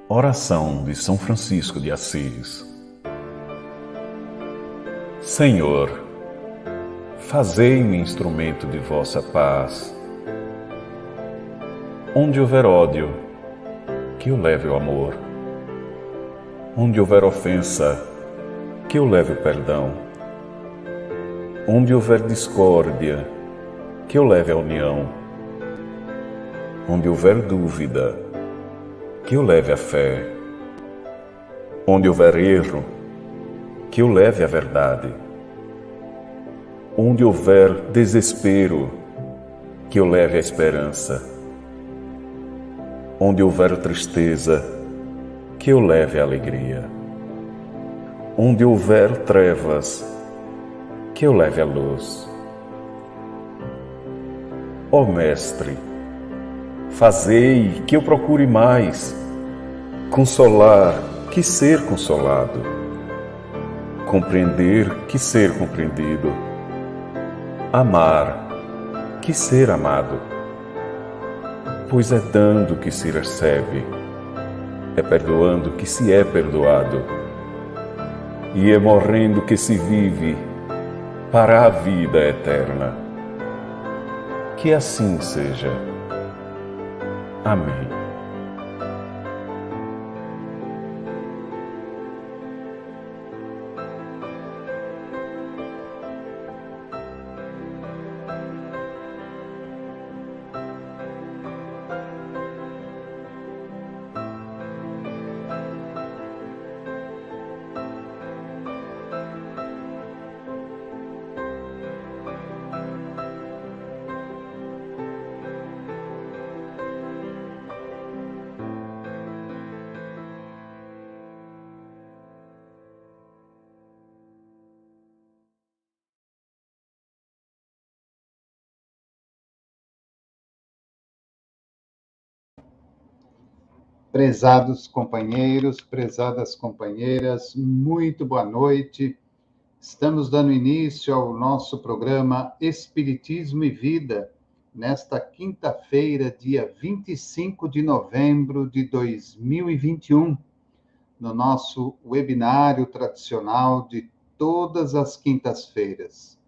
Oração de São Francisco de Assis. Senhor, fazei-me instrumento de vossa paz. Onde houver ódio, que eu leve o amor. Onde houver ofensa, que eu leve o perdão. Onde houver discórdia, que eu leve a união. Onde houver dúvida, que eu leve a fé. Onde houver erro, que eu leve a verdade. Onde houver desespero, que eu leve a esperança. Onde houver tristeza, que eu leve a alegria. Onde houver trevas, que eu leve a luz. Ó Mestre, fazei que eu procure mais consolar que ser consolado, compreender que ser compreendido, amar que ser amado. Pois é dando que se recebe, é perdoando que se é perdoado, e é morrendo que se vive para a vida eterna. Que assim seja. Amém. Prezados companheiros, prezadas companheiras, muito boa noite. Estamos dando início ao nosso programa Espiritismo e Vida, nesta quinta-feira, dia 25 de novembro de 2021, no nosso webinário tradicional de todas as quintas-feiras.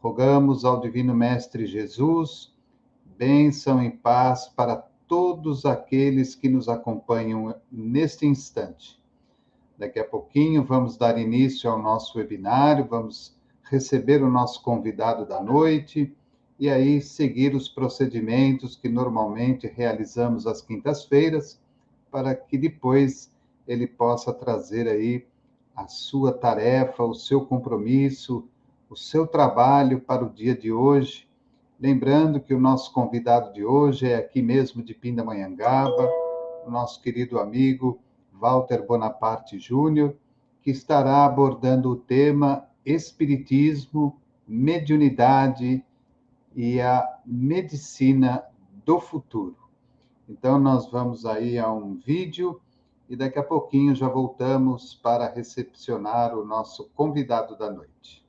Rogamos ao Divino Mestre Jesus bênção e paz para todos aqueles que nos acompanham neste instante. Daqui a pouquinho vamos dar início ao nosso webinário, vamos receber o nosso convidado da noite e aí seguir os procedimentos que normalmente realizamos às quintas-feiras, para que depois ele possa trazer aí a sua tarefa, o seu compromisso, o seu trabalho para o dia de hoje. Lembrando que o nosso convidado de hoje é aqui mesmo de Pindamonhangaba, o nosso querido amigo Walter Bonaparte Júnior, que estará abordando o tema Espiritismo, Mediunidade e a Medicina do Futuro. Então, nós vamos aí a um vídeo e daqui a pouquinho já voltamos para recepcionar o nosso convidado da noite.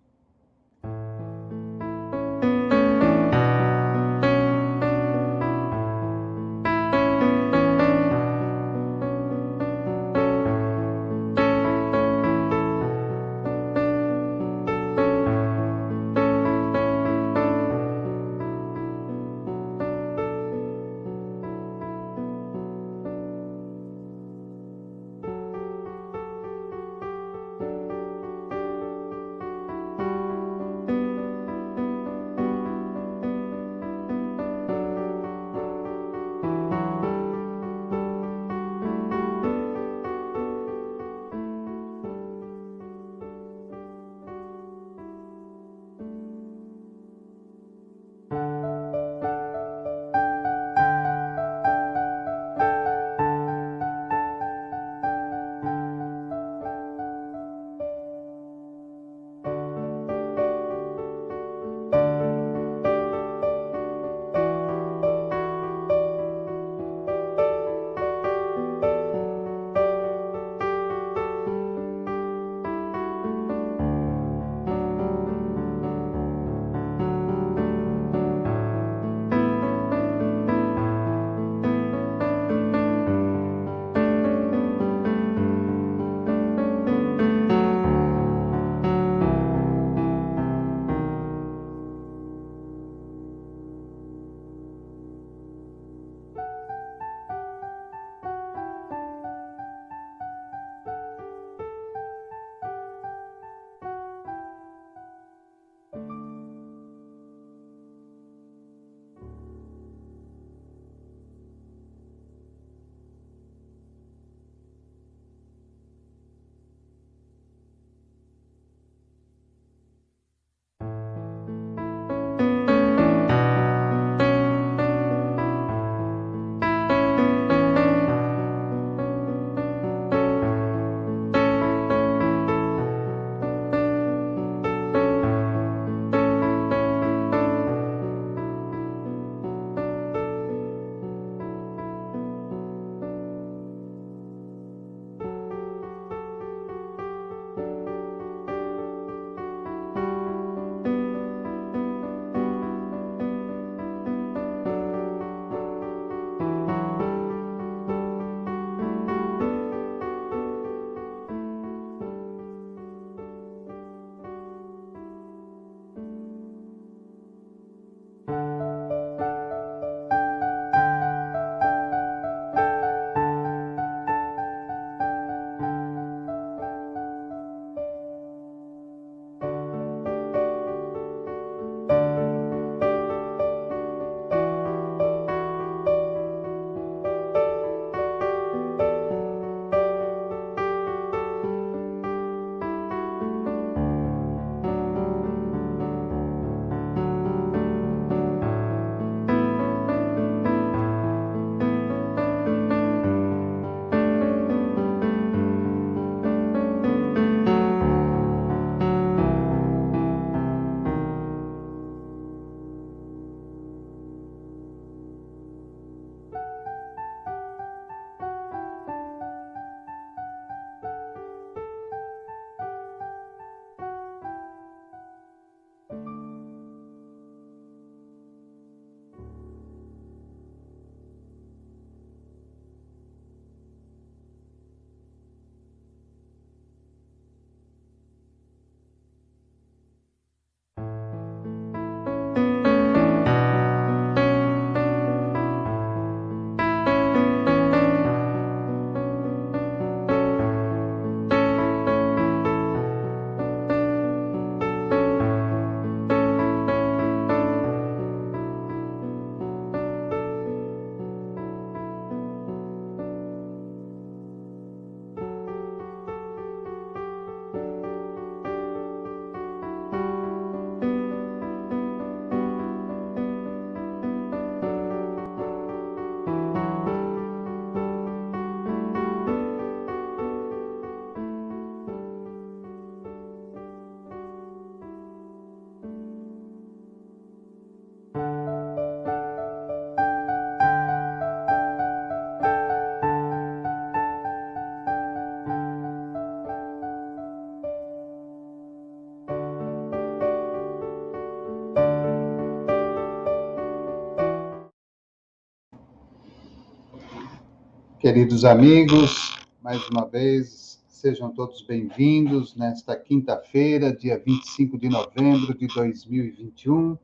Queridos amigos, mais uma vez, sejam todos bem-vindos nesta quinta-feira, dia 25 de novembro de 2021,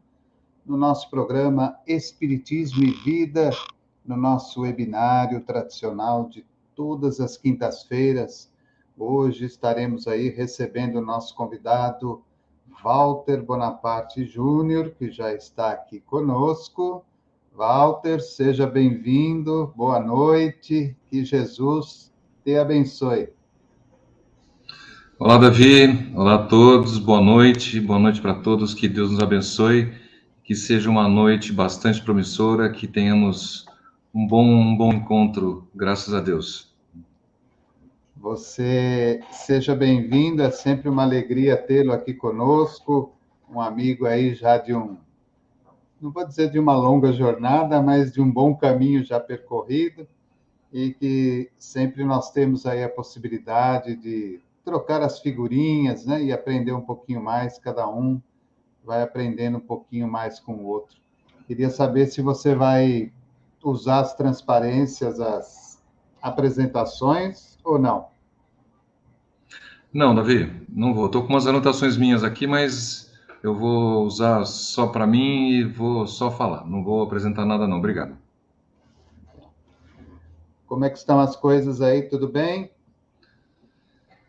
no nosso programa Espiritismo e Vida, no nosso webinário tradicional de todas as quintas-feiras. Hoje estaremos aí recebendo o nosso convidado, Walter Bonaparte Júnior, que já está aqui conosco. Walter, seja bem-vindo, boa noite, que Jesus te abençoe. Olá, Davi, olá a todos, boa noite para todos, que Deus nos abençoe, que seja uma noite bastante promissora, que tenhamos um bom encontro, graças a Deus. Você seja bem-vindo, é sempre uma alegria tê-lo aqui conosco, um amigo aí já não vou dizer de uma longa jornada, mas de um bom caminho já percorrido, e que sempre nós temos aí a possibilidade de trocar as figurinhas, né, e aprender um pouquinho mais, cada um vai aprendendo um pouquinho mais com o outro. Queria saber se você vai usar as transparências, as apresentações, ou não? Não, Davi, não vou. Estou com umas anotações minhas aqui, mas eu vou usar só para mim e vou só falar. Não vou apresentar nada, não. Obrigado. Como é que estão as coisas aí? Tudo bem?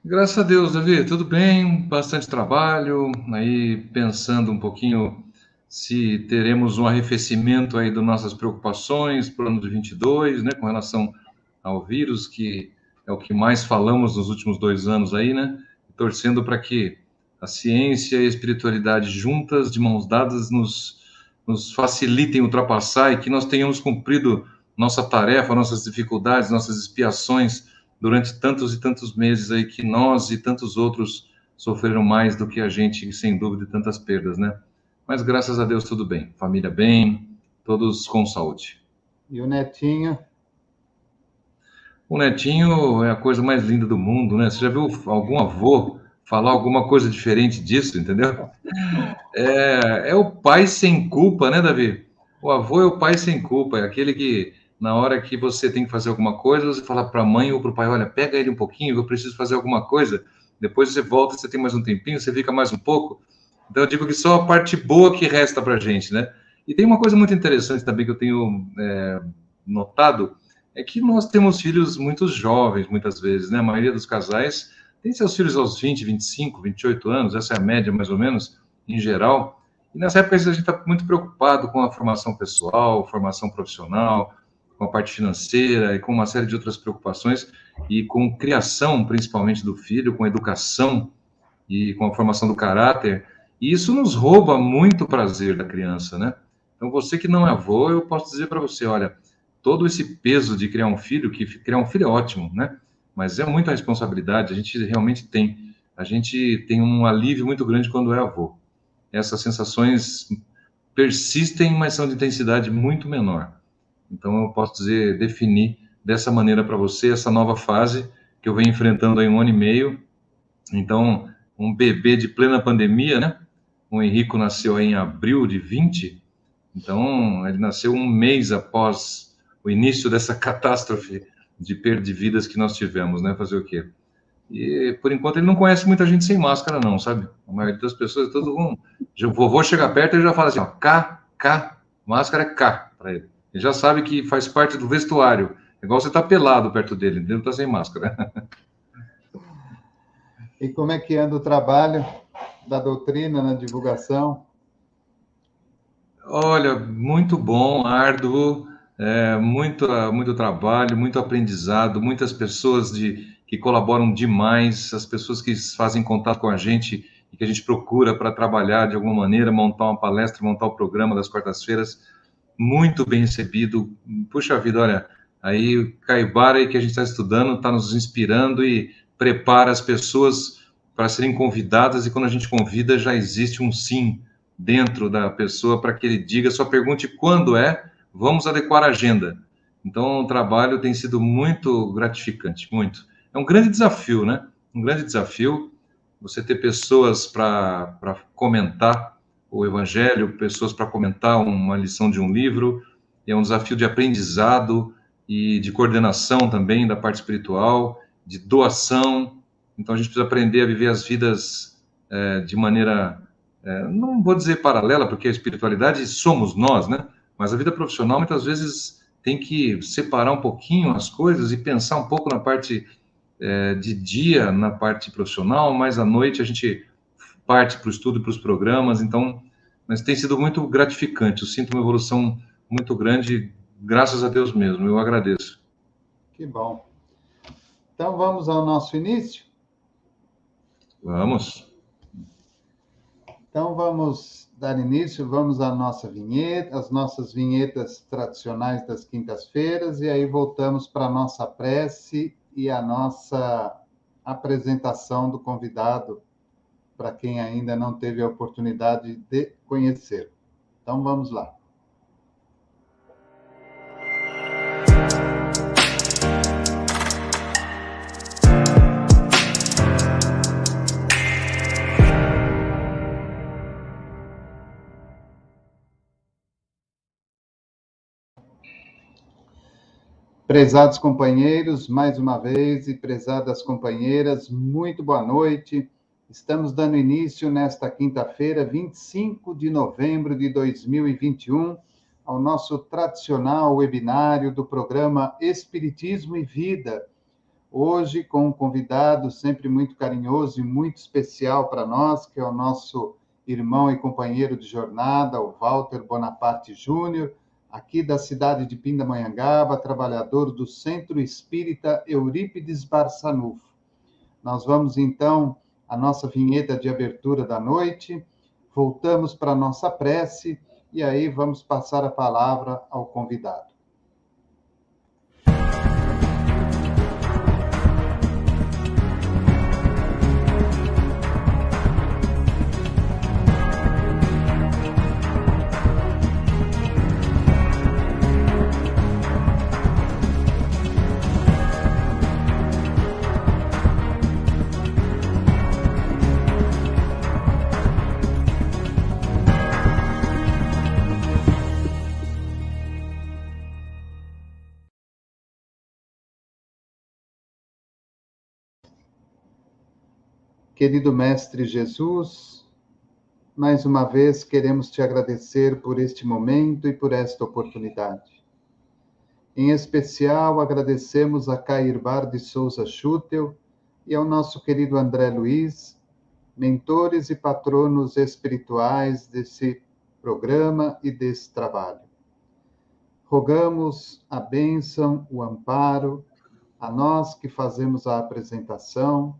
Graças a Deus, Davi, tudo bem, bastante trabalho, aí pensando um pouquinho se teremos um arrefecimento aí das nossas preocupações para o ano de 22, né, com relação ao vírus, que é o que mais falamos nos últimos 2 anos aí, né, torcendo para que a ciência e a espiritualidade juntas, de mãos dadas, nos facilitem ultrapassar e que nós tenhamos cumprido nossa tarefa, nossas dificuldades, nossas expiações, durante tantos e tantos meses aí que nós e tantos outros sofreram mais do que a gente, sem dúvida, e tantas perdas, né? Mas graças a Deus tudo bem, família bem, todos com saúde. E o netinho? O netinho é a coisa mais linda do mundo, né? Você já viu algum avô falar alguma coisa diferente disso, entendeu? É o pai sem culpa, né, Davi? O avô é o pai sem culpa, é aquele que na hora que você tem que fazer alguma coisa, você fala para a mãe ou para o pai, olha, pega ele um pouquinho, eu preciso fazer alguma coisa, depois você volta, você tem mais um tempinho, você fica mais um pouco. Então eu digo que só a parte boa que resta para a gente, né? E tem uma coisa muito interessante também que eu tenho notado, é que nós temos filhos muito jovens, muitas vezes, né? A maioria dos casais tem seus filhos aos 20, 25, 28 anos, essa é a média mais ou menos, em geral. E nessa época a gente está muito preocupado com a formação pessoal, formação profissional, com a parte financeira e com uma série de outras preocupações, e com criação, principalmente do filho, com educação e com a formação do caráter, e isso nos rouba muito prazer da criança, né? Então, você que não é avô, eu posso dizer para você, olha, todo esse peso de criar um filho, que criar um filho é ótimo, né? Mas é muita responsabilidade, a gente tem um alívio muito grande quando é avô. Essas sensações persistem, mas são de intensidade muito menor. Então, eu posso dizer, definir dessa maneira para você essa nova fase que eu venho enfrentando aí 1 ano e meio. Então, um bebê de plena pandemia, né? O Henrico nasceu aí em abril de 20, então ele nasceu 1 mês após o início dessa catástrofe de perda de vidas que nós tivemos, né? Fazer o quê? E, por enquanto, ele não conhece muita gente sem máscara, não, sabe? A maioria das pessoas, todo mundo... O vovô chega perto e já fala assim, ó, K, máscara é K para ele. Ele já sabe que faz parte do vestuário. É igual você tá pelado perto dele, ele não tá sem máscara. E como é que anda o trabalho da doutrina na divulgação? Olha, muito bom, árduo, muito trabalho, muito aprendizado, muitas pessoas que colaboram demais, as pessoas que fazem contato com a gente e que a gente procura para trabalhar de alguma maneira, montar uma palestra, montar o programa das quartas-feiras, muito bem recebido. Puxa vida, olha, aí o Caibara aí que a gente está estudando está nos inspirando e prepara as pessoas para serem convidadas, e quando a gente convida já existe um sim dentro da pessoa para que ele diga, só pergunte quando vamos adequar a agenda. Então o trabalho tem sido muito gratificante, muito. É um grande desafio, né? Um grande desafio você ter pessoas para comentar o Evangelho, pessoas para comentar uma lição de um livro, é um desafio de aprendizado, e de coordenação também da parte espiritual, de doação. Então a gente precisa aprender a viver as vidas de maneira, não vou dizer paralela, porque a espiritualidade somos nós, né? Mas a vida profissional muitas vezes tem que separar um pouquinho as coisas e pensar um pouco na parte de dia, na parte profissional, mas à noite a gente parte para o estudo e para os programas. Então, mas tem sido muito gratificante. Eu sinto uma evolução muito grande, graças a Deus mesmo. Eu agradeço. Que bom. Então, vamos ao nosso início? Vamos. Então, vamos dar início, vamos à nossa vinheta, as nossas vinhetas tradicionais das quintas-feiras, e aí voltamos para a nossa prece e a nossa apresentação do convidado, para quem ainda não teve a oportunidade de conhecer. Então, vamos lá. Prezados companheiros, mais uma vez, e prezadas companheiras, muito boa noite. Estamos dando início nesta quinta-feira, 25 de novembro de 2021, ao nosso tradicional webinário do programa Espiritismo e Vida. Hoje, com um convidado sempre muito carinhoso e muito especial para nós, que é o nosso irmão e companheiro de jornada, o Walter Bonaparte Júnior, aqui da cidade de Pindamonhangaba, trabalhador do Centro Espírita Eurípides Barçanufo. Nós vamos, então, à nossa vinheta de abertura da noite, voltamos para a nossa prece, e aí vamos passar a palavra ao convidado. Querido Mestre Jesus, mais uma vez queremos te agradecer por este momento e por esta oportunidade. Em especial, agradecemos a Cairbar de Souza Schutel e ao nosso querido André Luiz, mentores e patronos espirituais desse programa e desse trabalho. Rogamos a bênção, o amparo, a nós que fazemos a apresentação,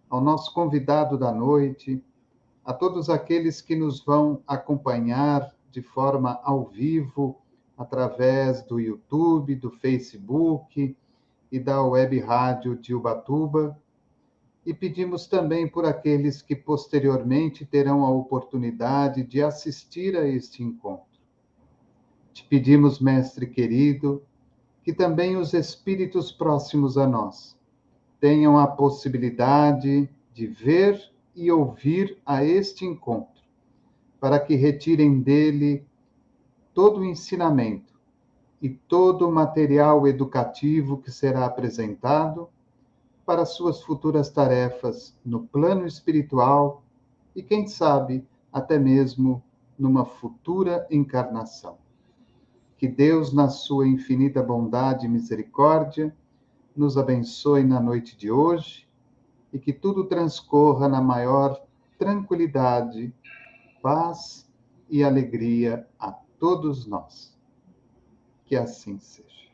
ao nosso convidado da noite, a todos aqueles que nos vão acompanhar de forma ao vivo, através do YouTube, do Facebook e da Web Rádio de Ubatuba, e pedimos também por aqueles que posteriormente terão a oportunidade de assistir a este encontro. Te pedimos, Mestre querido, que também os espíritos próximos a nós tenham a possibilidade de ver e ouvir a este encontro, para que retirem dele todo o ensinamento e todo o material educativo que será apresentado para suas futuras tarefas no plano espiritual e, quem sabe, até mesmo numa futura encarnação. Que Deus, na sua infinita bondade e misericórdia, nos abençoe na noite de hoje e que tudo transcorra na maior tranquilidade, paz e alegria a todos nós. Que assim seja.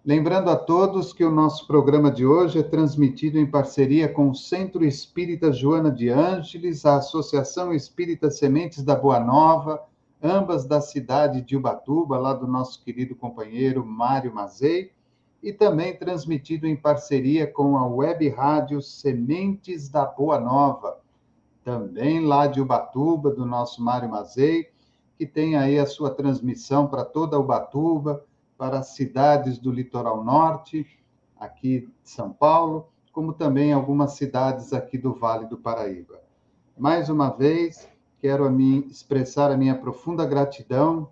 Lembrando a todos que o nosso programa de hoje é transmitido em parceria com o Centro Espírita Joana de Ângeles, a Associação Espírita Sementes da Boa Nova, ambas da cidade de Ubatuba, lá do nosso querido companheiro Mário Mazei, e também transmitido em parceria com a Web Rádio Sementes da Boa Nova, também lá de Ubatuba, do nosso Mário Mazei, que tem aí a sua transmissão para toda Ubatuba, para as cidades do litoral norte, aqui de São Paulo, como também algumas cidades aqui do Vale do Paraíba. Mais uma vez, quero expressar a minha profunda gratidão,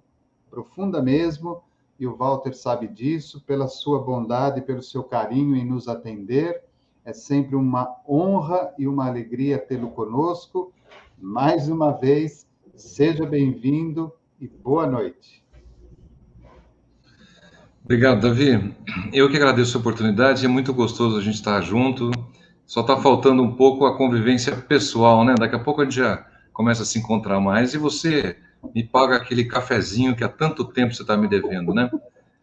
profunda mesmo, e o Walter sabe disso, pela sua bondade, pelo seu carinho em nos atender. É sempre uma honra e uma alegria tê-lo conosco. Mais uma vez, seja bem-vindo e boa noite. Obrigado, Davi. Eu que agradeço a oportunidade, é muito gostoso a gente estar junto. Só está faltando um pouco a convivência pessoal, né? Daqui a pouco a gente já começa a se encontrar mais e você me paga aquele cafezinho que há tanto tempo você está me devendo, né?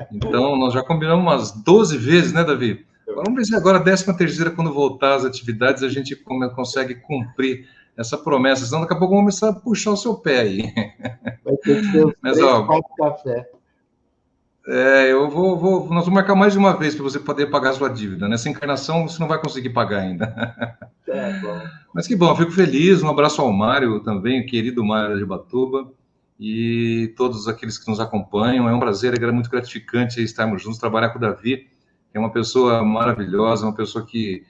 Então, nós já combinamos umas 12 vezes, né, Davi? Vamos ver se agora, a 13ª, quando voltar às atividades, a gente consegue cumprir essa promessa, senão daqui a pouco vamos começar a puxar o seu pé aí. Vai ter que ser os 3-4 café. Nós vamos marcar mais de uma vez para você poder pagar a sua dívida. Nessa encarnação você não vai conseguir pagar ainda. Tá bom. Mas que bom, eu fico feliz. Um abraço ao Mário também, o querido Mário de Ubatuba, e todos aqueles que nos acompanham. É um prazer, é muito gratificante estarmos juntos, trabalhar com o Davi, que é uma pessoa maravilhosa, uma pessoa que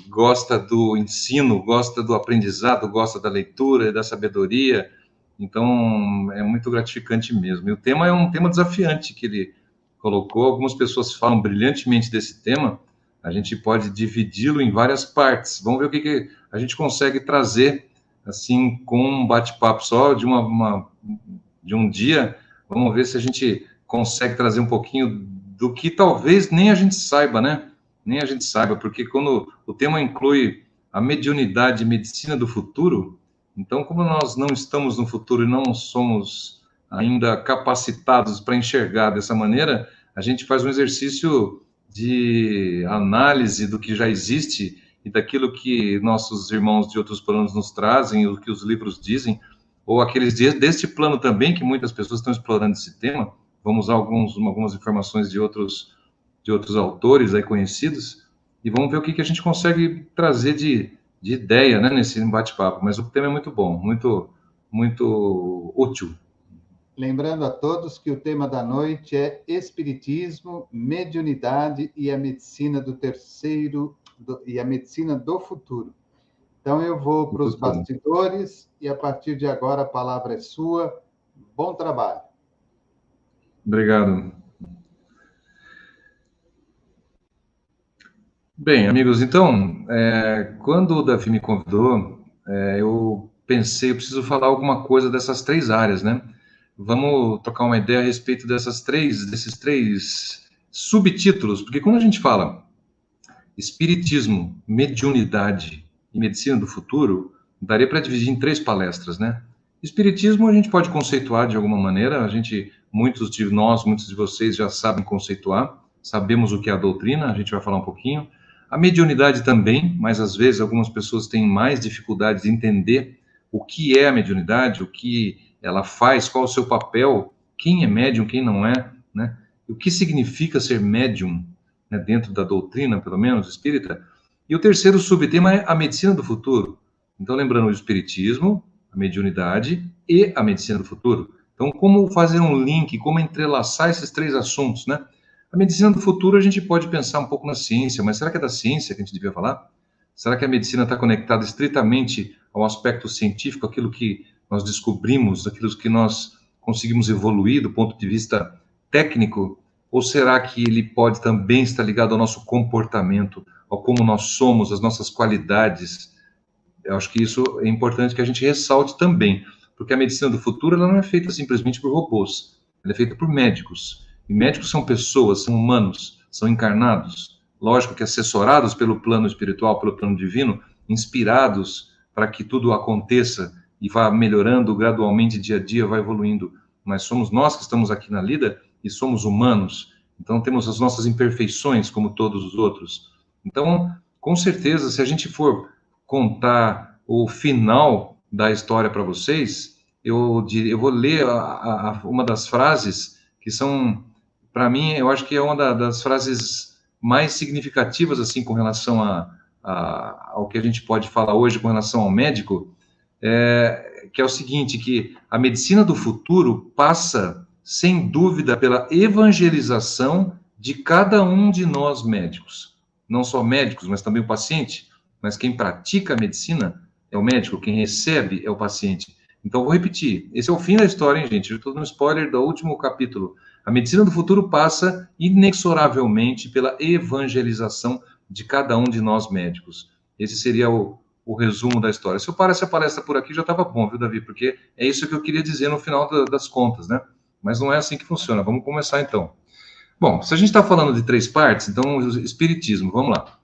gosta do ensino, gosta do aprendizado, gosta da leitura e da sabedoria. Então, é muito gratificante mesmo. E o tema é um tema desafiante que ele colocou. Algumas pessoas falam brilhantemente desse tema. A gente pode dividi-lo em várias partes. Vamos ver o que a gente consegue trazer, assim, com um bate-papo só de um dia. Vamos ver se a gente consegue trazer um pouquinho do que talvez nem a gente saiba, né? Nem a gente saiba, porque quando o tema inclui a mediunidade e medicina do futuro, então, como nós não estamos no futuro e não somos ainda capacitados para enxergar dessa maneira, a gente faz um exercício de análise do que já existe e daquilo que nossos irmãos de outros planos nos trazem, o que os livros dizem, ou aqueles deste plano também, que muitas pessoas estão explorando esse tema. Vamos usar algumas informações de outros autores aí conhecidos, e vamos ver o que a gente consegue trazer de ideia, né, nesse bate-papo. Mas o tema é muito bom, muito, muito útil. Lembrando a todos que o tema da noite é Espiritismo, Mediunidade e a Medicina e a Medicina do Futuro. Então, eu vou para os bastidores e, a partir de agora, a palavra é sua. Bom trabalho. Obrigado. Bem, amigos, então, quando o Davi me convidou, eu pensei, eu preciso falar alguma coisa dessas 3 áreas, né? Vamos trocar uma ideia a respeito desses três subtítulos, porque quando a gente fala Espiritismo, Mediunidade e Medicina do Futuro, daria para dividir em 3 palestras, né? Espiritismo a gente pode conceituar de alguma maneira, muitos de vocês já sabem conceituar, sabemos o que é a doutrina, a gente vai falar um pouquinho. A mediunidade também, mas às vezes algumas pessoas têm mais dificuldade de entender o que é a mediunidade, o que ela faz, qual o seu papel, quem é médium, quem não é, né? O que significa ser médium, né, dentro da doutrina, pelo menos, espírita. E o terceiro subtema é a medicina do futuro. Então, lembrando o espiritismo, a mediunidade e a medicina do futuro. Então, como fazer um link, como entrelaçar esses 3 assuntos, né? A medicina do futuro a gente pode pensar um pouco na ciência, mas será que é da ciência que a gente devia falar? Será que a medicina está conectada estritamente ao aspecto científico, aquilo que nós descobrimos, aquilo que nós conseguimos evoluir do ponto de vista técnico? Ou será que ele pode também estar ligado ao nosso comportamento, ao como nós somos, às nossas qualidades? Eu acho que isso é importante que a gente ressalte também, porque a medicina do futuro ela não é feita simplesmente por robôs, ela é feita por médicos. E médicos são pessoas, são humanos, são encarnados, lógico que assessorados pelo plano espiritual, pelo plano divino, inspirados para que tudo aconteça e vá melhorando gradualmente dia a dia, vai evoluindo. Mas somos nós que estamos aqui na lida e somos humanos, então temos as nossas imperfeições como todos os outros. Então, com certeza, se a gente for contar o final da história para vocês, eu vou ler uma das frases que são, para mim, eu acho que é uma das frases mais significativas, assim, com relação ao que a gente pode falar hoje com relação ao médico, que é o seguinte, que a medicina do futuro passa, sem dúvida, pela evangelização de cada um de nós médicos. Não só médicos, mas também o paciente, mas quem pratica a medicina é o médico, quem recebe é o paciente. Então, vou repetir, esse é o fim da história, hein, gente? Eu estou no spoiler do último capítulo. A medicina do futuro passa inexoravelmente pela evangelização de cada um de nós médicos. Esse seria o resumo da história. Se eu parasse a palestra por aqui, já estava bom, viu, Davi? Porque é isso que eu queria dizer no final das contas, né? Mas não é assim que funciona. Vamos começar, então. Bom, se a gente está falando de 3 partes, então, o Espiritismo, vamos lá.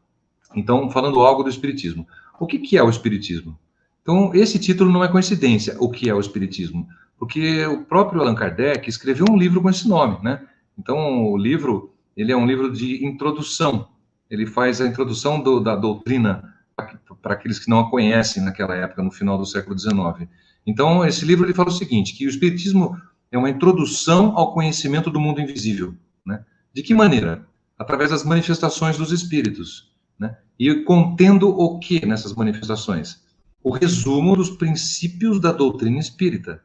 Então, falando algo do Espiritismo. O que é o Espiritismo? Então, esse título não é coincidência, o que é o Espiritismo? Porque o próprio Allan Kardec escreveu um livro com esse nome, né? Então, o livro, ele é um livro de introdução. Ele faz a introdução da doutrina para aqueles que não a conhecem naquela época, no final do século XIX. Então, esse livro ele fala o seguinte, que o Espiritismo é uma introdução ao conhecimento do mundo invisível, né? De que maneira? Através das manifestações dos espíritos, né? E contendo o que nessas manifestações? O resumo dos princípios da doutrina espírita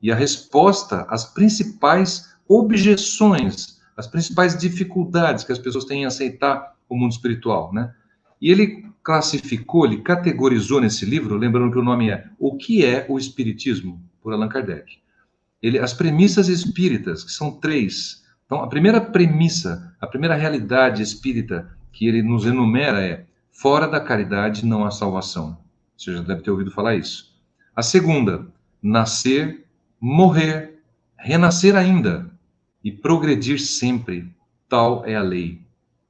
e a resposta às principais objeções, às principais dificuldades que as pessoas têm em aceitar o mundo espiritual, né? E ele classificou, ele categorizou nesse livro, lembrando que o nome é O que é o Espiritismo, por Allan Kardec. As premissas espíritas, que são 3. Então, a primeira premissa, a primeira realidade espírita que ele nos enumera é: fora da caridade não há salvação. Você já deve ter ouvido falar isso. A segunda, nascer, morrer, renascer ainda e progredir sempre. Tal é a lei.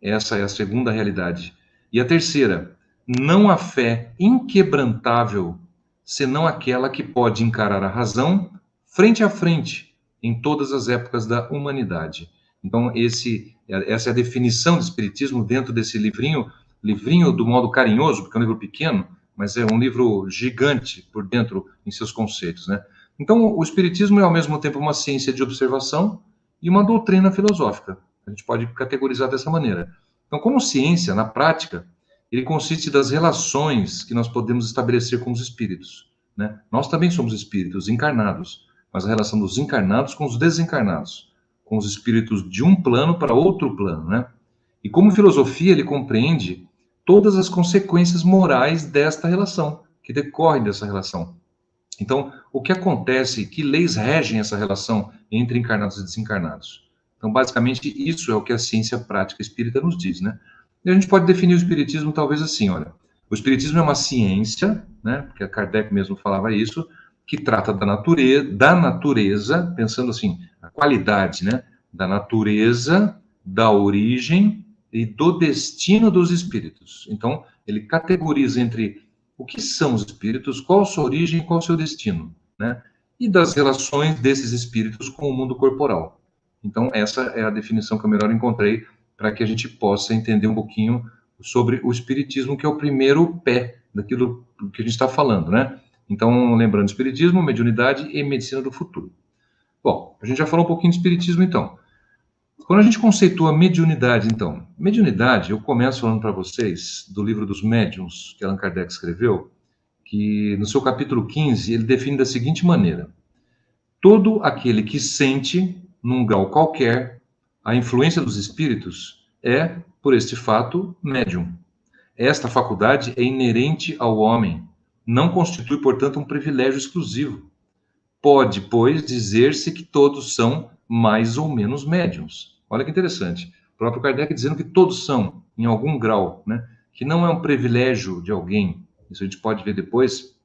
Essa é a segunda realidade. E a terceira, não há fé inquebrantável, senão aquela que pode encarar a razão frente a frente em todas as épocas da humanidade. Então, essa é a definição de espiritismo dentro desse livrinho do modo carinhoso, porque é um livro pequeno, mas é um livro gigante por dentro em seus conceitos, né? Então, o espiritismo é ao mesmo tempo uma ciência de observação e uma doutrina filosófica. A gente pode categorizar dessa maneira. Então, como ciência, na prática, ele consiste das relações que nós podemos estabelecer com os espíritos, né? Nós também somos espíritos encarnados, mas a relação dos encarnados com os desencarnados, com os espíritos de um plano para outro plano, né? E como filosofia, ele compreende todas as consequências morais desta relação, que decorrem dessa relação. Então, o que acontece, que leis regem essa relação entre encarnados e desencarnados? Então, basicamente, isso é o que a ciência prática espírita nos diz, né? E a gente pode definir o espiritismo talvez assim, olha, o espiritismo é uma ciência, né? Porque Kardec mesmo falava isso, que trata da natureza, pensando assim, a qualidade, né? Da natureza, da origem e do destino dos espíritos. Então, ele categoriza entre o que são os espíritos, qual a sua origem, qual o seu destino, né? E das relações desses espíritos com o mundo corporal. Então, essa é a definição que eu melhor encontrei para que a gente possa entender um pouquinho sobre o espiritismo, que é o primeiro pé daquilo que a gente está falando, né? Então, lembrando, espiritismo, mediunidade e medicina do futuro. Bom, a gente já falou um pouquinho de espiritismo, então. Quando a gente conceitua mediunidade, então, mediunidade, eu começo falando para vocês do livro dos médiuns, que Allan Kardec escreveu, que no seu capítulo 15, ele define da seguinte maneira: todo aquele que sente, num grau qualquer, a influência dos espíritos é, por este fato, médium. Esta faculdade é inerente ao homem, não constitui, portanto, um privilégio exclusivo. Pode, pois, dizer-se que todos são mais ou menos médiums. Olha que interessante. O próprio Kardec dizendo que todos são, em algum grau, né? Que não é um privilégio de alguém. Isso a gente pode ver depois,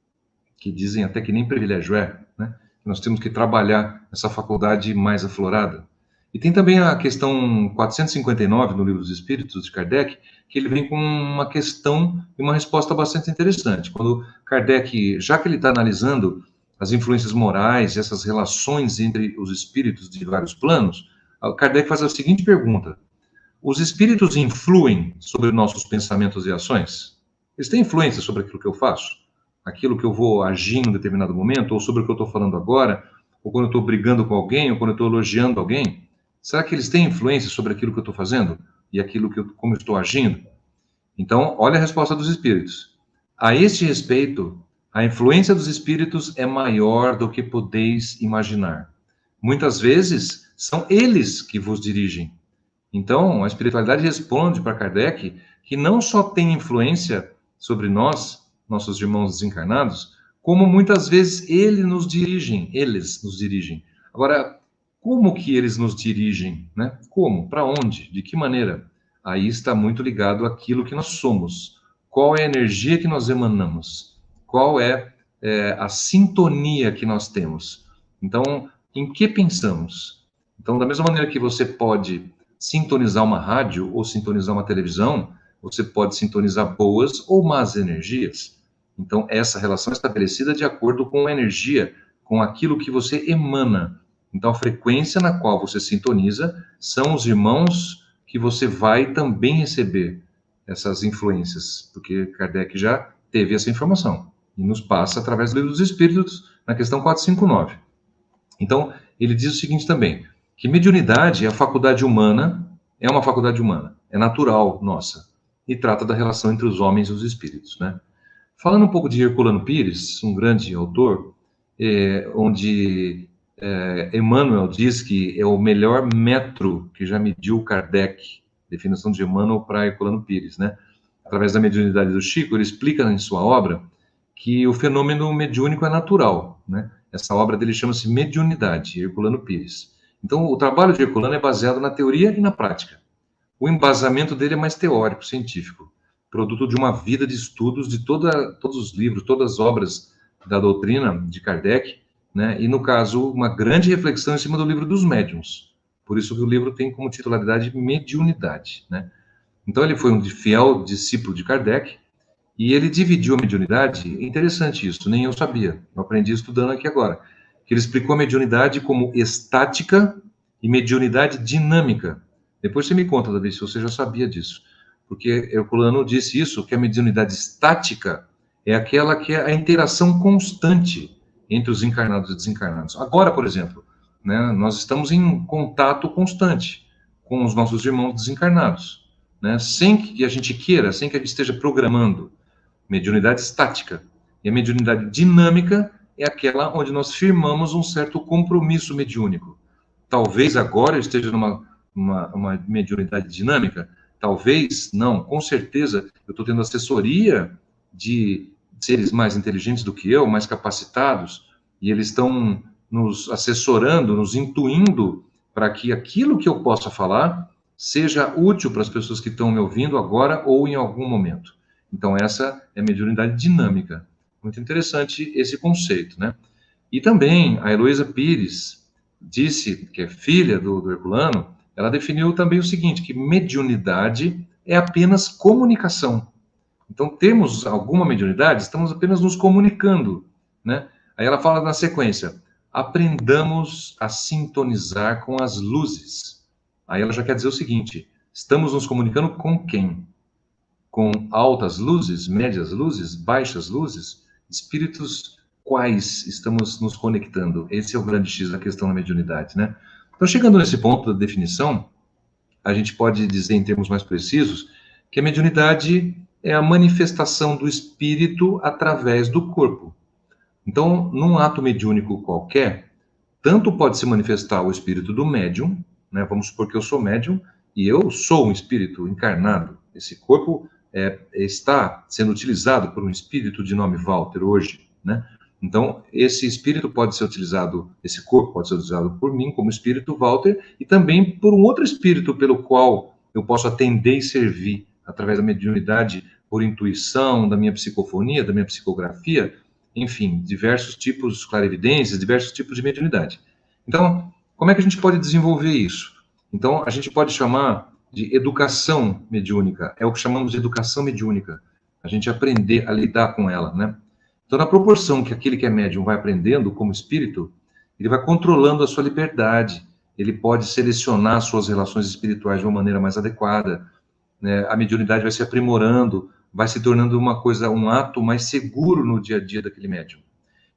que dizem até que nem privilégio é, né? Nós temos que trabalhar essa faculdade mais aflorada. E tem também a questão 459 no Livro dos Espíritos, de Kardec, que ele vem com uma questão e uma resposta bastante interessante. Quando Kardec, já que ele está analisando as influências morais e essas relações entre os espíritos de vários planos, Kardec faz a seguinte pergunta: os espíritos influem sobre nossos pensamentos e ações? Eles têm influência sobre aquilo que eu faço? Aquilo que eu vou agir em um determinado momento, ou sobre o que eu estou falando agora, ou quando eu estou brigando com alguém, ou quando eu estou elogiando alguém? Será que eles têm influência sobre aquilo que eu estou fazendo? E aquilo como eu estou agindo? Então, olha a resposta dos espíritos. A este respeito, a influência dos espíritos é maior do que podeis imaginar. Muitas vezes, são eles que vos dirigem. Então, a espiritualidade responde para Kardec que não só tem influência sobre nós, nossos irmãos desencarnados, como muitas vezes eles nos dirigem. Agora, como que eles nos dirigem, né? Como? Para onde? De que maneira? Aí está muito ligado àquilo que nós somos. Qual é a energia que nós emanamos? Qual é, a sintonia que nós temos? Então, em que pensamos? Então, da mesma maneira que você pode sintonizar uma rádio ou sintonizar uma televisão, você pode sintonizar boas ou más energias. Então, essa relação é estabelecida de acordo com a energia, com aquilo que você emana. Então, a frequência na qual você sintoniza são os irmãos que você vai também receber essas influências, porque Kardec já teve essa informação e nos passa através do Livro dos Espíritos, na questão 459. Então, ele diz o seguinte também, que mediunidade é a faculdade humana, é uma faculdade humana, é natural nossa, e trata da relação entre os homens e os espíritos, né? Falando um pouco de Herculano Pires, um grande autor, onde Emmanuel diz que é o melhor metro que já mediu Kardec, definição de Emmanuel para Herculano Pires, né? Através da mediunidade do Chico, ele explica em sua obra que o fenômeno mediúnico é natural, né? Essa obra dele chama-se Mediunidade, Herculano Pires. Então, o trabalho de Herculano é baseado na teoria e na prática. O embasamento dele é mais teórico, científico, produto de uma vida de estudos de todos os livros, todas as obras da doutrina de Kardec, né? E, no caso, uma grande reflexão em cima do livro dos médiuns. Por isso que o livro tem como titularidade Mediunidade, né? Então, ele foi um fiel discípulo de Kardec, e ele dividiu a mediunidade, é interessante isso, nem eu sabia, eu aprendi estudando aqui agora, que ele explicou a mediunidade como estática e mediunidade dinâmica. Depois você me conta, Davi, se você já sabia disso, porque Herculano disse isso, que a mediunidade estática é aquela que é a interação constante entre os encarnados e desencarnados. Agora, por exemplo, né, nós estamos em contato constante com os nossos irmãos desencarnados, né, sem que a gente queira, sem que a gente esteja programando. Mediunidade estática. E a mediunidade dinâmica é aquela onde nós firmamos um certo compromisso mediúnico. Talvez agora eu esteja numa uma mediunidade dinâmica, talvez não, com certeza eu estou tendo assessoria de seres mais inteligentes do que eu, mais capacitados, e eles estão nos assessorando, nos intuindo para que aquilo que eu possa falar seja útil para as pessoas que estão me ouvindo agora ou em algum momento. Então, essa é a mediunidade dinâmica. Muito interessante esse conceito, né? E também a Heloísa Pires disse, que é filha do Herculano, ela definiu também o seguinte, que mediunidade é apenas comunicação. Então, temos alguma mediunidade, estamos apenas nos comunicando, né? Aí ela fala na sequência, aprendamos a sintonizar com as luzes. Aí ela já quer dizer o seguinte, estamos nos comunicando com quem? Com altas luzes, médias luzes, baixas luzes, espíritos quais estamos nos conectando? Esse é o grande X da questão da mediunidade, né? Então, chegando nesse ponto da definição, a gente pode dizer em termos mais precisos que a mediunidade é a manifestação do espírito através do corpo. Então, num ato mediúnico qualquer, tanto pode se manifestar o espírito do médium, né? Vamos supor que eu sou médium e eu sou um espírito encarnado. Esse corpo está sendo utilizado por um espírito de nome Walter hoje, né? Então, esse espírito pode ser utilizado, esse corpo pode ser utilizado por mim como espírito Walter e também por um outro espírito pelo qual eu posso atender e servir através da mediunidade, por intuição, da minha psicofonia, da minha psicografia, enfim, diversos tipos, clarividências, diversos tipos de mediunidade. Então, como é que a gente pode desenvolver isso? Então, a gente pode chamar de educação mediúnica, é o que chamamos de educação mediúnica, a gente aprender a lidar com ela, né? Então, na proporção que aquele que é médium vai aprendendo como espírito, ele vai controlando a sua liberdade, ele pode selecionar suas relações espirituais de uma maneira mais adequada, né? A mediunidade vai se aprimorando, vai se tornando uma coisa, um ato mais seguro no dia a dia daquele médium.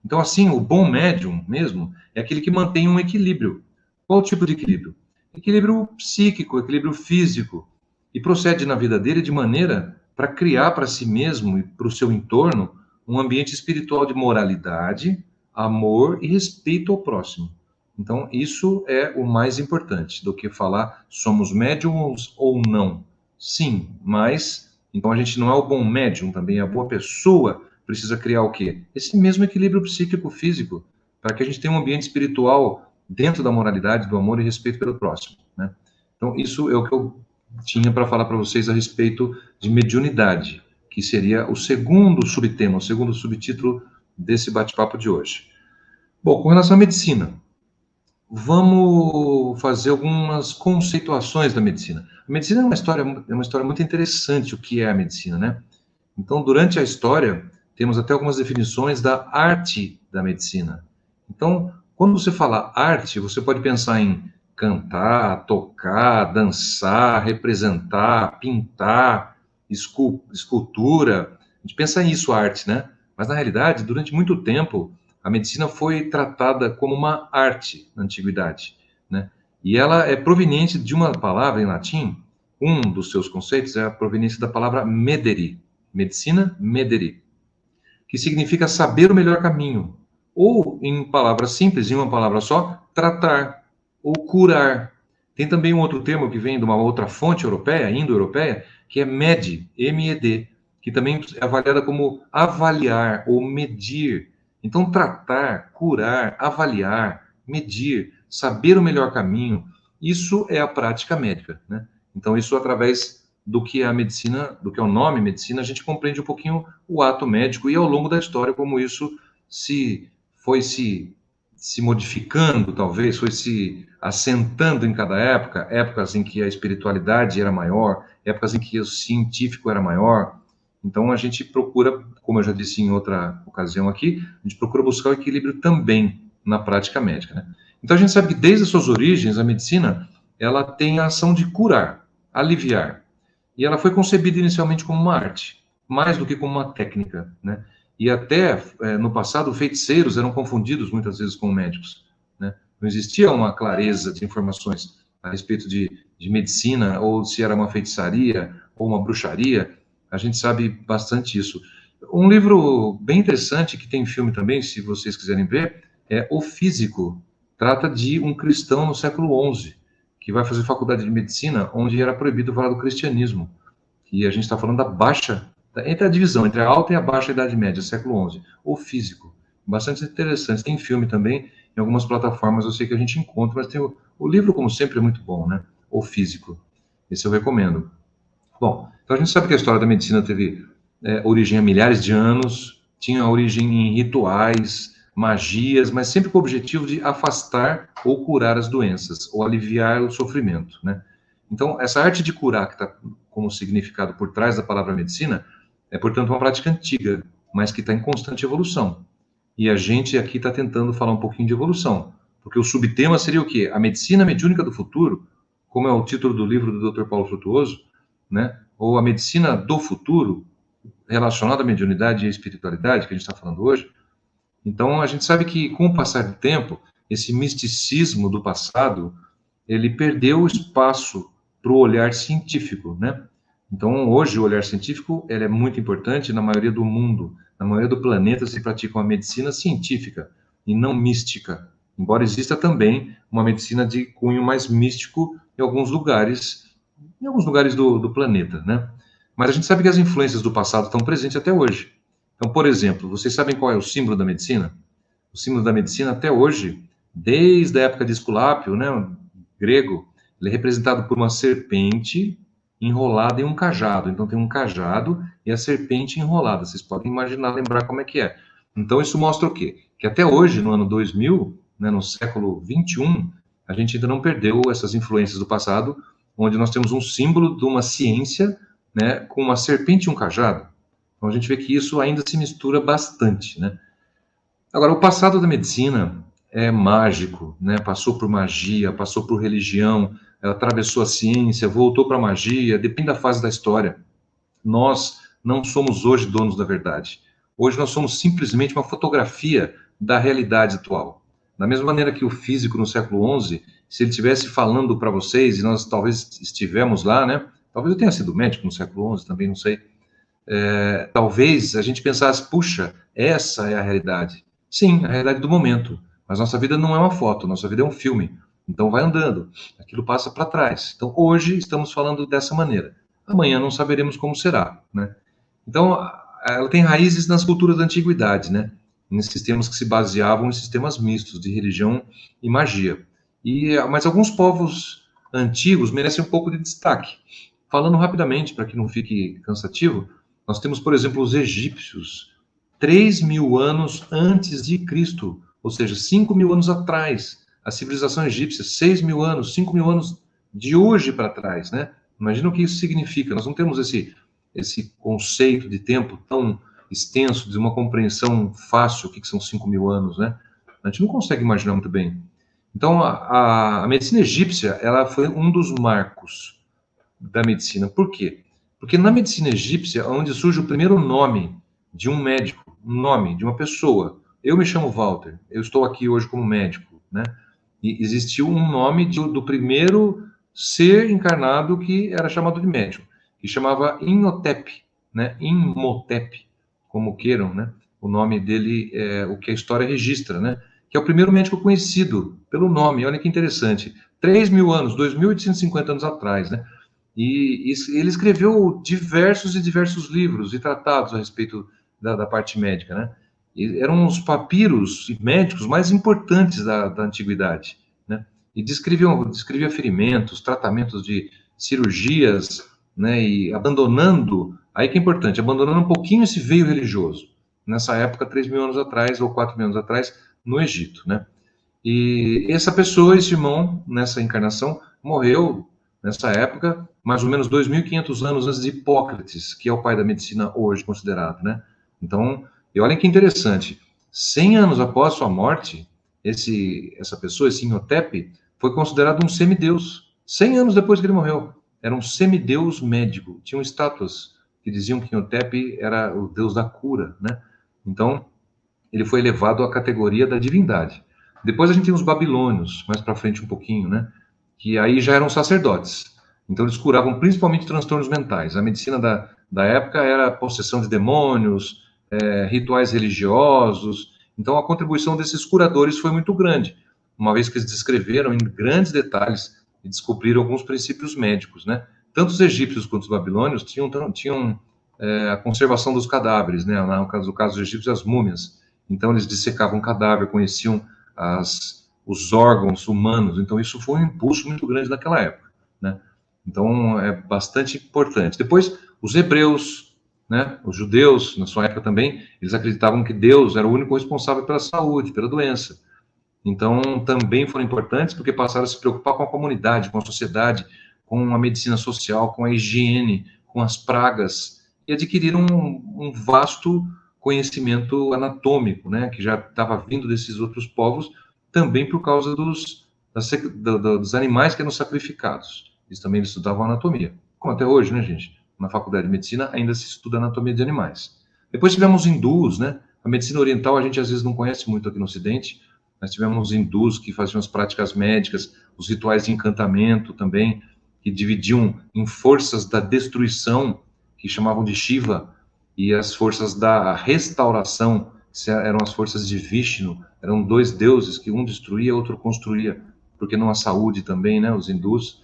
Então, assim, o bom médium mesmo é aquele que mantém um equilíbrio. Qual tipo de equilíbrio? Equilíbrio psíquico, equilíbrio físico, e procede na vida dele de maneira para criar para si mesmo e para o seu entorno um ambiente espiritual de moralidade, amor e respeito ao próximo. Então, isso é o mais importante do que falar somos médiums ou não. Sim, mas então a gente não é o bom médium, também a boa pessoa precisa criar o quê? Esse mesmo equilíbrio psíquico-físico, para que a gente tenha um ambiente espiritual dentro da moralidade, do amor e respeito pelo próximo, né? Então, isso é o que eu tinha para falar para vocês a respeito de mediunidade, que seria o segundo subtema, o segundo subtítulo desse bate-papo de hoje. Bom, com relação à medicina, vamos fazer algumas conceituações da medicina. A medicina é uma história muito interessante, o que é a medicina, né? Então, durante a história, temos até algumas definições da arte da medicina. Então, quando você fala arte, você pode pensar em cantar, tocar, dançar, representar, pintar, escultura. A gente pensa nisso, arte, né? Mas, na realidade, durante muito tempo, a medicina foi tratada como uma arte na antiguidade, né? E ela é proveniente de uma palavra em latim, um dos seus conceitos é a proveniência da palavra medere, medicina, medere, que significa saber o melhor caminho, ou, em palavras simples, em uma palavra só, tratar ou curar. Tem também um outro termo que vem de uma outra fonte europeia, indo-europeia, que é med, M-E-D, que também é avaliada como avaliar ou medir. Então, tratar, curar, avaliar, medir, saber o melhor caminho, isso é a prática médica, né? Então, isso através do que é a medicina, do que é o nome medicina, a gente compreende um pouquinho o ato médico e ao longo da história como isso foi se modificando, talvez, foi se assentando em cada época, épocas em que a espiritualidade era maior, épocas em que o científico era maior. Então, a gente procura, como eu já disse em outra ocasião aqui, a gente procura buscar o equilíbrio também na prática médica, né? Então, a gente sabe que desde as suas origens, a medicina, ela tem a ação de curar, aliviar. E ela foi concebida inicialmente como uma arte, mais do que como uma técnica, né? E até no passado, feiticeiros eram confundidos muitas vezes com médicos, né? Não existia uma clareza de informações a respeito de medicina, ou se era uma feitiçaria ou uma bruxaria. A gente sabe bastante isso. Um livro bem interessante, que tem filme também, se vocês quiserem ver, é O Físico. Trata de um cristão no século XI, que vai fazer faculdade de medicina, onde era proibido falar do cristianismo. E a gente está falando entre a divisão, entre a alta e a baixa Idade Média, século XI. O Físico. Bastante interessante. Tem filme também, em algumas plataformas eu sei que a gente encontra, mas tem o livro, como sempre, é muito bom, né? O Físico. Esse eu recomendo. Bom, então a gente sabe que a história da medicina teve origem há milhares de anos, tinha origem em rituais, magias, mas sempre com o objetivo de afastar ou curar as doenças, ou aliviar o sofrimento, né? Então, essa arte de curar, que está como significado por trás da palavra medicina, é, portanto, uma prática antiga, mas que está em constante evolução. E a gente aqui está tentando falar um pouquinho de evolução, porque o subtema seria o quê? A medicina mediúnica do futuro, como é o título do livro do Dr. Paulo Frutuoso, né? Ou a medicina do futuro, relacionada à mediunidade e à espiritualidade, que a gente está falando hoje. Então, a gente sabe que, com o passar do tempo, esse misticismo do passado, ele perdeu o espaço para o olhar científico, né? Então, hoje, o olhar científico ele é muito importante na maioria do mundo. Na maioria do planeta se pratica uma medicina científica e não mística. Embora exista também uma medicina de cunho mais místico em alguns lugares do planeta, né? Mas a gente sabe que as influências do passado estão presentes até hoje. Então, por exemplo, vocês sabem qual é o símbolo da medicina? O símbolo da medicina até hoje, desde a época de Esculápio, né, grego, ele é representado por uma serpente enrolada em um cajado. Então tem um cajado e a serpente enrolada. Vocês podem imaginar, lembrar como é que é. Então isso mostra o quê? Que até hoje, no ano 2000, né, no século 21, a gente ainda não perdeu essas influências do passado, onde nós temos um símbolo de uma ciência, né, com uma serpente e um cajado. Então a gente vê que isso ainda se mistura bastante, né? Agora, o passado da medicina é mágico, né? Passou por magia, passou por religião, ela atravessou a ciência, voltou para a magia, depende da fase da história. Nós não somos hoje donos da verdade. Hoje nós somos simplesmente uma fotografia da realidade atual. Da mesma maneira que o físico no século XI, se ele estivesse falando para vocês, e nós talvez estivemos lá, né? Talvez eu tenha sido médico no século XI, também não sei. Talvez a gente pensasse, puxa, essa é a realidade. Sim, a realidade do momento. Mas nossa vida não é uma foto, nossa vida é um filme. Então vai andando, aquilo passa para trás. Então hoje estamos falando dessa maneira. Amanhã não saberemos como será, né? Então ela tem raízes nas culturas da antiguidade, né? em sistemas que se baseavam em sistemas mistos de religião e magia. Mas alguns povos antigos merecem um pouco de destaque. Falando rapidamente, para que não fique cansativo, nós temos, por exemplo, os egípcios, 3.000 anos antes de Cristo, ou seja, 5.000 anos atrás. A civilização egípcia, 6.000 anos, 5.000 anos de hoje para trás, né? Imagina o que isso significa. Nós não temos esse conceito de tempo tão extenso, de uma compreensão fácil, o que são 5.000 anos, né? A gente não consegue imaginar muito bem. Então, a medicina egípcia, ela foi um dos marcos da medicina. Por quê? Porque na medicina egípcia, é onde surge o primeiro nome de um médico, um nome de uma pessoa. Eu me chamo Walter, eu estou aqui hoje como médico, né? E existiu um nome do primeiro ser encarnado que era chamado de médico, que chamava Imhotep, né? Imhotep, como queiram, né? O nome dele é o que a história registra, né? Que é o primeiro médico conhecido pelo nome. Olha que interessante. 3.000 anos, 2.850 anos atrás, né? E ele escreveu diversos e diversos livros e tratados a respeito da parte médica, né? E eram os papiros médicos mais importantes da antiguidade, né? E descrevia ferimentos, tratamentos de cirurgias, né? E abandonando, aí que é importante, abandonando um pouquinho esse veio religioso. Nessa época, 3.000 anos atrás, ou 4.000 anos atrás, no Egito, né? E essa pessoa, esse irmão, nessa encarnação, morreu nessa época, mais ou menos 2.500 anos antes de Hipócrates, que é o pai da medicina hoje considerado, né? Então, e olha que interessante, 100 anos após sua morte, essa pessoa, esse Imhotep, foi considerado um semideus. 100 anos depois que ele morreu, era um semideus médico. Tinham estátuas que diziam que Imhotep era o deus da cura, né? Então, ele foi elevado à categoria da divindade. Depois a gente tem os babilônios, mais para frente um pouquinho, né? Que aí já eram sacerdotes. Então eles curavam principalmente transtornos mentais. A medicina da época era possessão de demônios, rituais religiosos. Então a contribuição desses curadores foi muito grande, uma vez que eles descreveram em grandes detalhes e descobriram alguns princípios médicos, né? Tanto os egípcios quanto os babilônios tinham a conservação dos cadáveres, né? No caso dos egípcios, as múmias. Então eles dissecavam o cadáver, conheciam os órgãos humanos. Então isso foi um impulso muito grande naquela época, né? Então é bastante importante. Depois os hebreus, né? Os judeus na sua época também, eles acreditavam que Deus era o único responsável pela saúde, pela doença. Então também foram importantes porque passaram a se preocupar com a comunidade, com a sociedade, com a medicina social, com a higiene, com as pragas, e adquiriram um vasto conhecimento anatômico, né, que já estava vindo desses outros povos, também por causa dos animais que eram sacrificados. Eles também estudavam anatomia, como até hoje, né, gente? Na faculdade de medicina ainda se estuda anatomia de animais. Depois tivemos os hindus, né? A medicina oriental a gente às vezes não conhece muito aqui no Ocidente. Nós tivemos os hindus que faziam as práticas médicas, os rituais de encantamento também, que dividiam em forças da destruição, que chamavam de Shiva, e as forças da restauração, que eram as forças de Vishnu. Eram dois deuses, que um destruía, outro construía, porque não há saúde também, né, os hindus.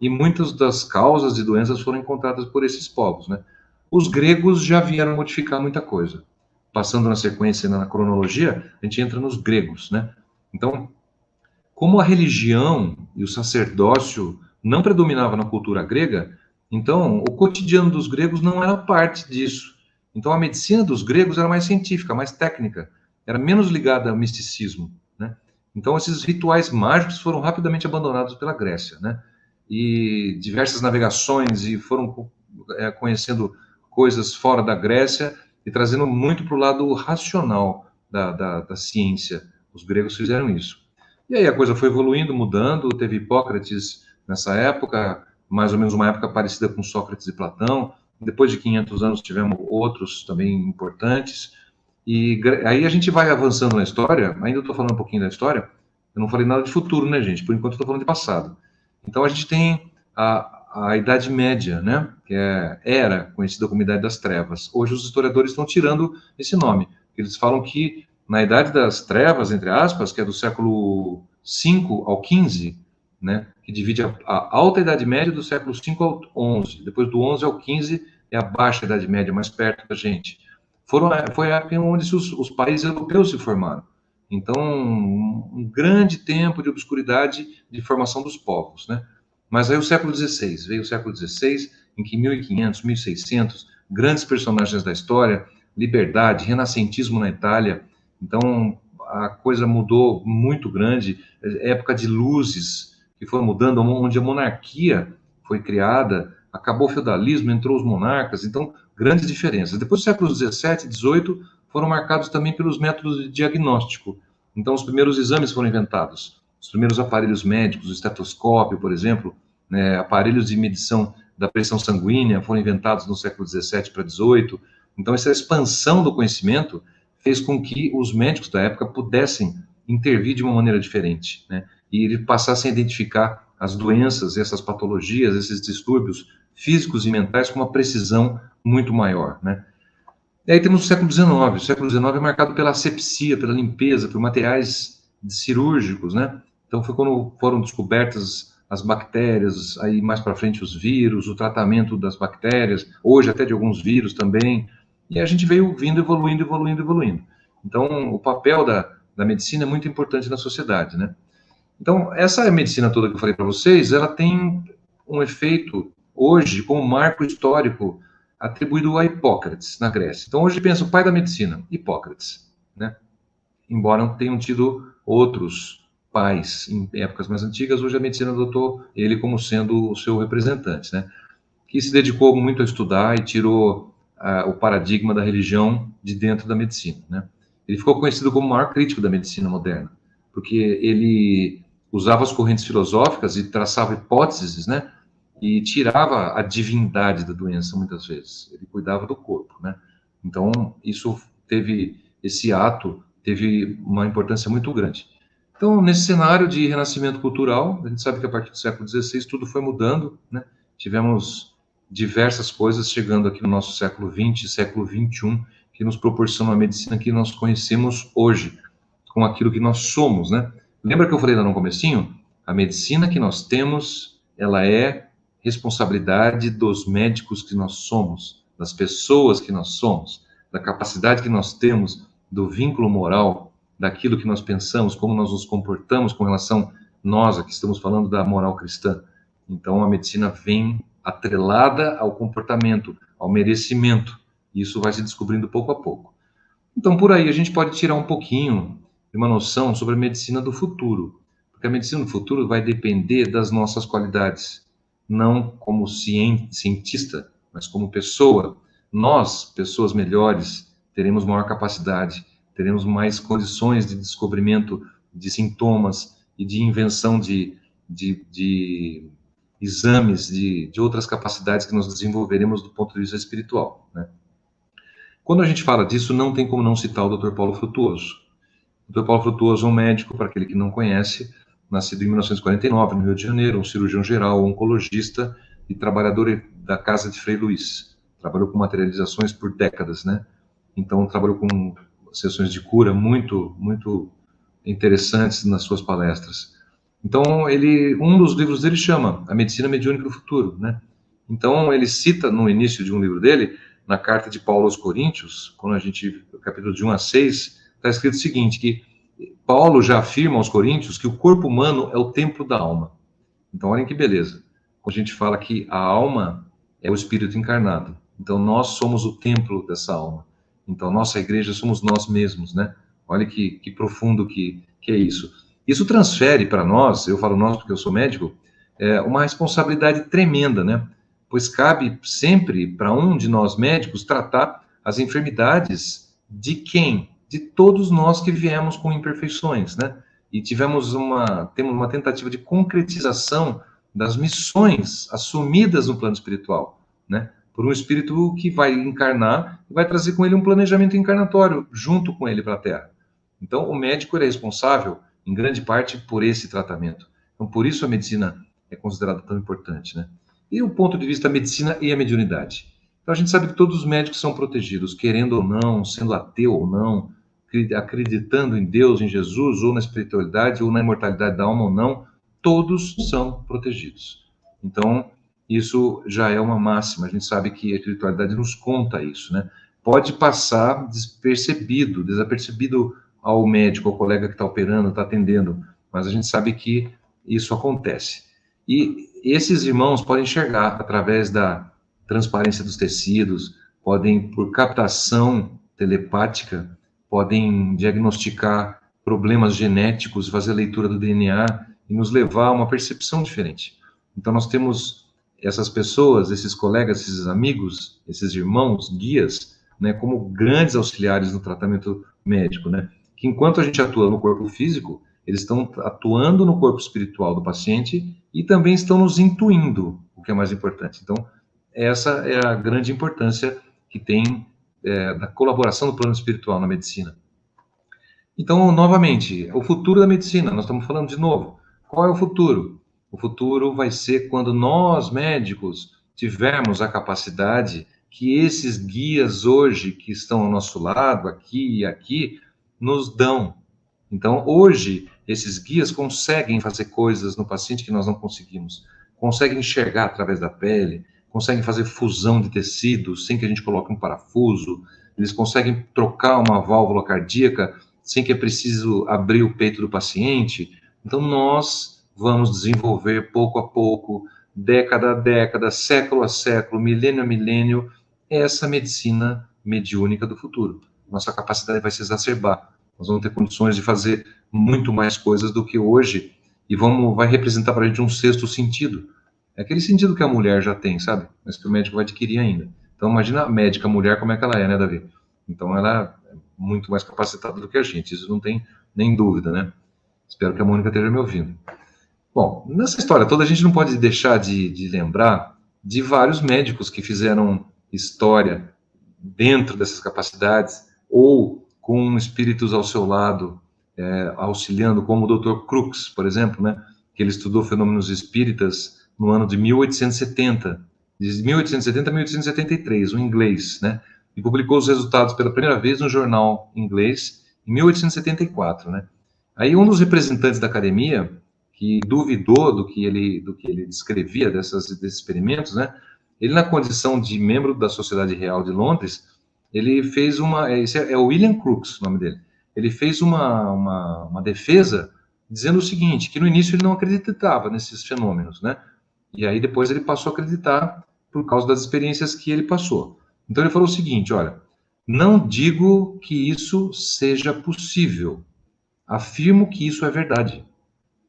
E muitas das causas de doenças foram encontradas por esses povos, né. Os gregos já vieram modificar muita coisa. Passando na sequência, na cronologia, a gente entra nos gregos, né. Então, como a religião e o sacerdócio não predominava na cultura grega, então o cotidiano dos gregos não era parte disso. Então a medicina dos gregos era mais científica, mais técnica, era menos ligada ao misticismo, né? Então esses rituais mágicos foram rapidamente abandonados pela Grécia, né? E diversas navegações e foram conhecendo coisas fora da Grécia e trazendo muito para o lado racional da ciência. Os gregos fizeram isso. E aí a coisa foi evoluindo, mudando, teve Hipócrates nessa época, mais ou menos uma época parecida com Sócrates e Platão. Depois de 500 anos tivemos outros também importantes. E aí a gente vai avançando na história, ainda estou falando um pouquinho da história, eu não falei nada de futuro, né, gente? Por enquanto eu estou falando de passado. Então a gente tem a Idade Média, né, que era conhecida como Idade das Trevas. Hoje os historiadores estão tirando esse nome. Eles falam que na Idade das Trevas, entre aspas, que é do século V ao XV, né, que divide a Alta Idade Média do século V ao XI. Depois do XI ao XV é a Baixa Idade Média, mais perto da gente. foi a época onde os países europeus se formaram. Então, um grande tempo de obscuridade de formação dos povos, né? Mas aí veio o século XVI, em que 1500, 1600, grandes personagens da história, liberdade, renascentismo na Itália, então a coisa mudou muito grande, época de luzes que foram mudando, onde a monarquia foi criada, acabou o feudalismo, entrou os monarcas, então grandes diferenças. Depois do século XVII e XVIII foram marcados também pelos métodos de diagnóstico. Então os primeiros exames foram inventados, os primeiros aparelhos médicos, o estetoscópio, por exemplo, né, aparelhos de medição da pressão sanguínea foram inventados no século XVII para XVIII. Então essa expansão do conhecimento fez com que os médicos da época pudessem intervir de uma maneira diferente, né? E eles passassem a identificar as doenças, essas patologias, esses distúrbios físicos e mentais com uma precisão muito maior, né? E aí temos o século XIX. O século XIX é marcado pela asepsia, pela limpeza, por materiais cirúrgicos, né? Então foi quando foram descobertas as bactérias, aí mais para frente os vírus, o tratamento das bactérias, hoje até de alguns vírus também. E a gente veio vindo evoluindo, evoluindo, evoluindo. Então o papel da medicina é muito importante na sociedade, né? Então essa medicina toda que eu falei para vocês, ela tem um efeito hoje como marco histórico atribuído a Hipócrates, na Grécia. Então, hoje pensa o pai da medicina, Hipócrates, né? Embora tenham tido outros pais em épocas mais antigas, hoje a medicina adotou ele como sendo o seu representante, né? Que se dedicou muito a estudar e tirou o paradigma da religião de dentro da medicina, né? Ele ficou conhecido como o maior crítico da medicina moderna, porque ele usava as correntes filosóficas e traçava hipóteses, né? E tirava a divindade da doença muitas vezes. Ele cuidava do corpo, né? Então, esse ato teve uma importância muito grande. Então, nesse cenário de renascimento cultural, a gente sabe que a partir do século XVI tudo foi mudando, né? Tivemos diversas coisas chegando aqui no nosso século XX, século XXI, que nos proporcionam a medicina que nós conhecemos hoje, com aquilo que nós somos, né? Lembra que eu falei lá no comecinho? A medicina que nós temos, ela é responsabilidade dos médicos que nós somos, das pessoas que nós somos, da capacidade que nós temos, do vínculo moral, daquilo que nós pensamos, como nós nos comportamos com relação nós, aqui estamos falando da moral cristã. Então a medicina vem atrelada ao comportamento, ao merecimento, e isso vai se descobrindo pouco a pouco. Então por aí a gente pode tirar um pouquinho de uma noção sobre a medicina do futuro, porque a medicina do futuro vai depender das nossas qualidades, não como cientista, mas como pessoa. Nós, pessoas melhores, teremos maior capacidade, teremos mais condições de descobrimento de sintomas e de invenção de exames, de outras capacidades que nós desenvolveremos do ponto de vista espiritual, né? Quando a gente fala disso, não tem como não citar o Dr. Paulo Frutuoso. O Dr. Paulo Frutuoso é um médico, para aquele que não conhece, nascido em 1949, no Rio de Janeiro, um cirurgião geral, oncologista e trabalhador da Casa de Frei Luís. Trabalhou com materializações por décadas, né? Então, trabalhou com sessões de cura muito, muito interessantes nas suas palestras. Então, um dos livros dele chama A Medicina Mediúnica do Futuro, né? Então, ele cita no início de um livro dele, na carta de Paulo aos Coríntios, no capítulo de 1 a 6, está escrito o seguinte, que Paulo já afirma aos Coríntios que o corpo humano é o templo da alma. Então, olhem que beleza. Quando a gente fala que a alma é o espírito encarnado. Então, nós somos o templo dessa alma. Então, nossa igreja somos nós mesmos, né? Olha que profundo que é isso. Isso transfere para nós, eu falo nós porque eu sou médico, uma responsabilidade tremenda, né? Pois cabe sempre para um de nós médicos tratar as enfermidades de quem? De todos nós que viemos com imperfeições, né? E temos uma tentativa de concretização das missões assumidas no plano espiritual, né? Por um espírito que vai encarnar e vai trazer com ele um planejamento encarnatório junto com ele para a Terra. Então, o médico ele é responsável, em grande parte, por esse tratamento. Então, por isso a medicina é considerada tão importante, né? E o ponto de vista da medicina e a mediunidade. Então, a gente sabe que todos os médicos são protegidos, querendo ou não, sendo ateu ou não, acreditando em Deus, em Jesus, ou na espiritualidade, ou na imortalidade da alma ou não, todos são protegidos. Então, isso já é uma máxima, a gente sabe que a espiritualidade nos conta isso, né? pode passar desapercebido ao médico, ao colega que está operando, está atendendo, mas a gente sabe que isso acontece. E esses irmãos podem enxergar através da transparência dos tecidos, podem, por captação telepática, podem diagnosticar problemas genéticos, fazer a leitura do DNA e nos levar a uma percepção diferente. Então, nós temos essas pessoas, esses colegas, esses amigos, esses irmãos, guias, né, como grandes auxiliares no tratamento médico, né? Que enquanto a gente atua no corpo físico, eles estão atuando no corpo espiritual do paciente e também estão nos intuindo, o que é mais importante. Então, essa é a grande importância que tem da colaboração do plano espiritual na medicina. Então, novamente, o futuro da medicina, nós estamos falando de novo. Qual é o futuro? O futuro vai ser quando nós, médicos, tivermos a capacidade que esses guias hoje, que estão ao nosso lado, aqui e aqui, nos dão. Então, hoje, esses guias conseguem fazer coisas no paciente que nós não conseguimos. Conseguem enxergar através da pele, conseguem fazer fusão de tecidos sem que a gente coloque um parafuso, eles conseguem trocar uma válvula cardíaca sem que é preciso abrir o peito do paciente. Então, nós vamos desenvolver pouco a pouco, década a década, século a século, milênio a milênio, essa medicina mediúnica do futuro. Nossa capacidade vai se exacerbar. Nós vamos ter condições de fazer muito mais coisas do que hoje e vai representar para a gente um sexto sentido. É aquele sentido que a mulher já tem, sabe? Mas que o médico vai adquirir ainda. Então, imagina a médica, a mulher, como é que ela é, né, Davi? Então, ela é muito mais capacitada do que a gente, isso não tem nem dúvida, né? Espero que a Mônica esteja me ouvindo. Bom, nessa história toda, a gente não pode deixar de lembrar de vários médicos que fizeram história dentro dessas capacidades ou com espíritos ao seu lado, auxiliando, como o Dr. Crookes, por exemplo, né? Que ele estudou fenômenos espíritas no ano de 1870, de 1870 a 1873, um inglês, né? E publicou os resultados pela primeira vez no jornal inglês em 1874, né? Aí um dos representantes da academia, que duvidou do que ele descrevia desses experimentos, né? Ele, na condição de membro da Sociedade Real de Londres, ele fez é o William Crookes, o nome dele. Ele fez uma defesa dizendo o seguinte, que no início ele não acreditava nesses fenômenos, né? E aí depois ele passou a acreditar por causa das experiências que ele passou. Então ele falou o seguinte, olha, não digo que isso seja possível, afirmo que isso é verdade.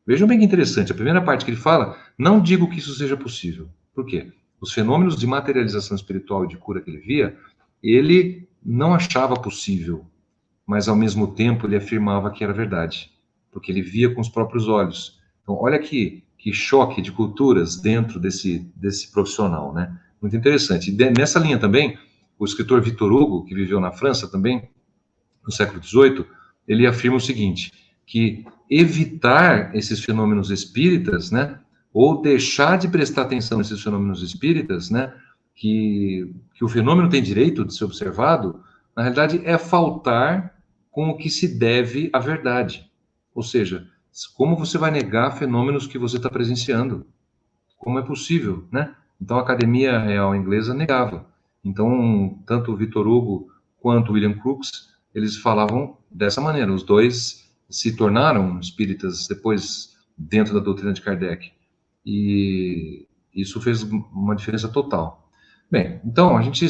Vejam bem que interessante, a primeira parte que ele fala, não digo que isso seja possível. Por quê? Os fenômenos de materialização espiritual e de cura que ele via, ele não achava possível, mas ao mesmo tempo ele afirmava que era verdade, porque ele via com os próprios olhos. Então olha que choque de culturas dentro desse profissional, né? Muito interessante. E nessa linha também, o escritor Victor Hugo, que viveu na França também, no século XVIII, ele afirma o seguinte, que evitar esses fenômenos espíritas, né, ou deixar de prestar atenção nesses fenômenos espíritas, né, que o fenômeno tem direito de ser observado, na realidade é faltar com o que se deve à verdade. Ou seja, como você vai negar fenômenos que você está presenciando? Como é possível, né? Então a Academia Real Inglesa negava. Então, tanto o Victor Hugo quanto o William Crookes, eles falavam dessa maneira. Os dois se tornaram espíritas depois dentro da doutrina de Kardec. E isso fez uma diferença total. Bem, então, a gente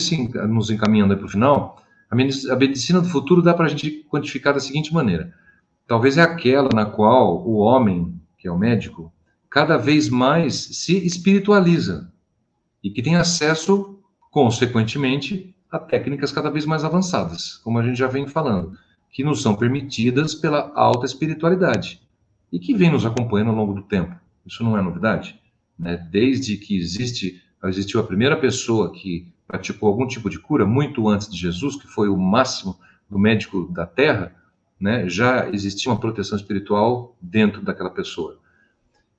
nos encaminhando para o final, a medicina do futuro dá para a gente quantificar da seguinte maneira. Talvez é aquela na qual o homem, que é o médico, cada vez mais se espiritualiza e que tem acesso, consequentemente, a técnicas cada vez mais avançadas, como a gente já vem falando, que nos são permitidas pela alta espiritualidade e que vem nos acompanhando ao longo do tempo. Isso não é novidade, né? Desde que existiu a primeira pessoa que praticou algum tipo de cura, muito antes de Jesus, que foi o máximo do médico da Terra, né? Já existia uma proteção espiritual dentro daquela pessoa.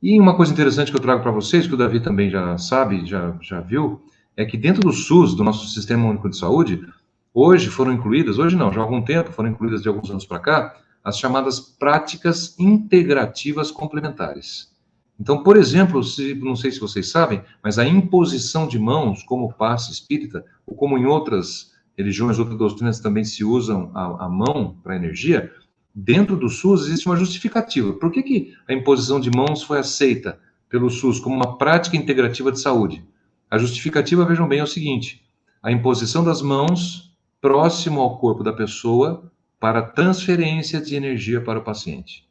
E uma coisa interessante que eu trago para vocês, que o Davi também já sabe, já viu, é que dentro do SUS, do nosso Sistema Único de Saúde, hoje foram incluídas, hoje não, já há algum tempo, foram incluídas de alguns anos para cá, as chamadas práticas integrativas complementares. Então, por exemplo, não sei se vocês sabem, mas a imposição de mãos, como o passe espírita, ou como em outras religiões, outras doutrinas também se usam a mão para energia, dentro do SUS existe uma justificativa. Por que a imposição de mãos foi aceita pelo SUS como uma prática integrativa de saúde? A justificativa, vejam bem, é o seguinte: a imposição das mãos próximo ao corpo da pessoa para transferência de energia para o paciente.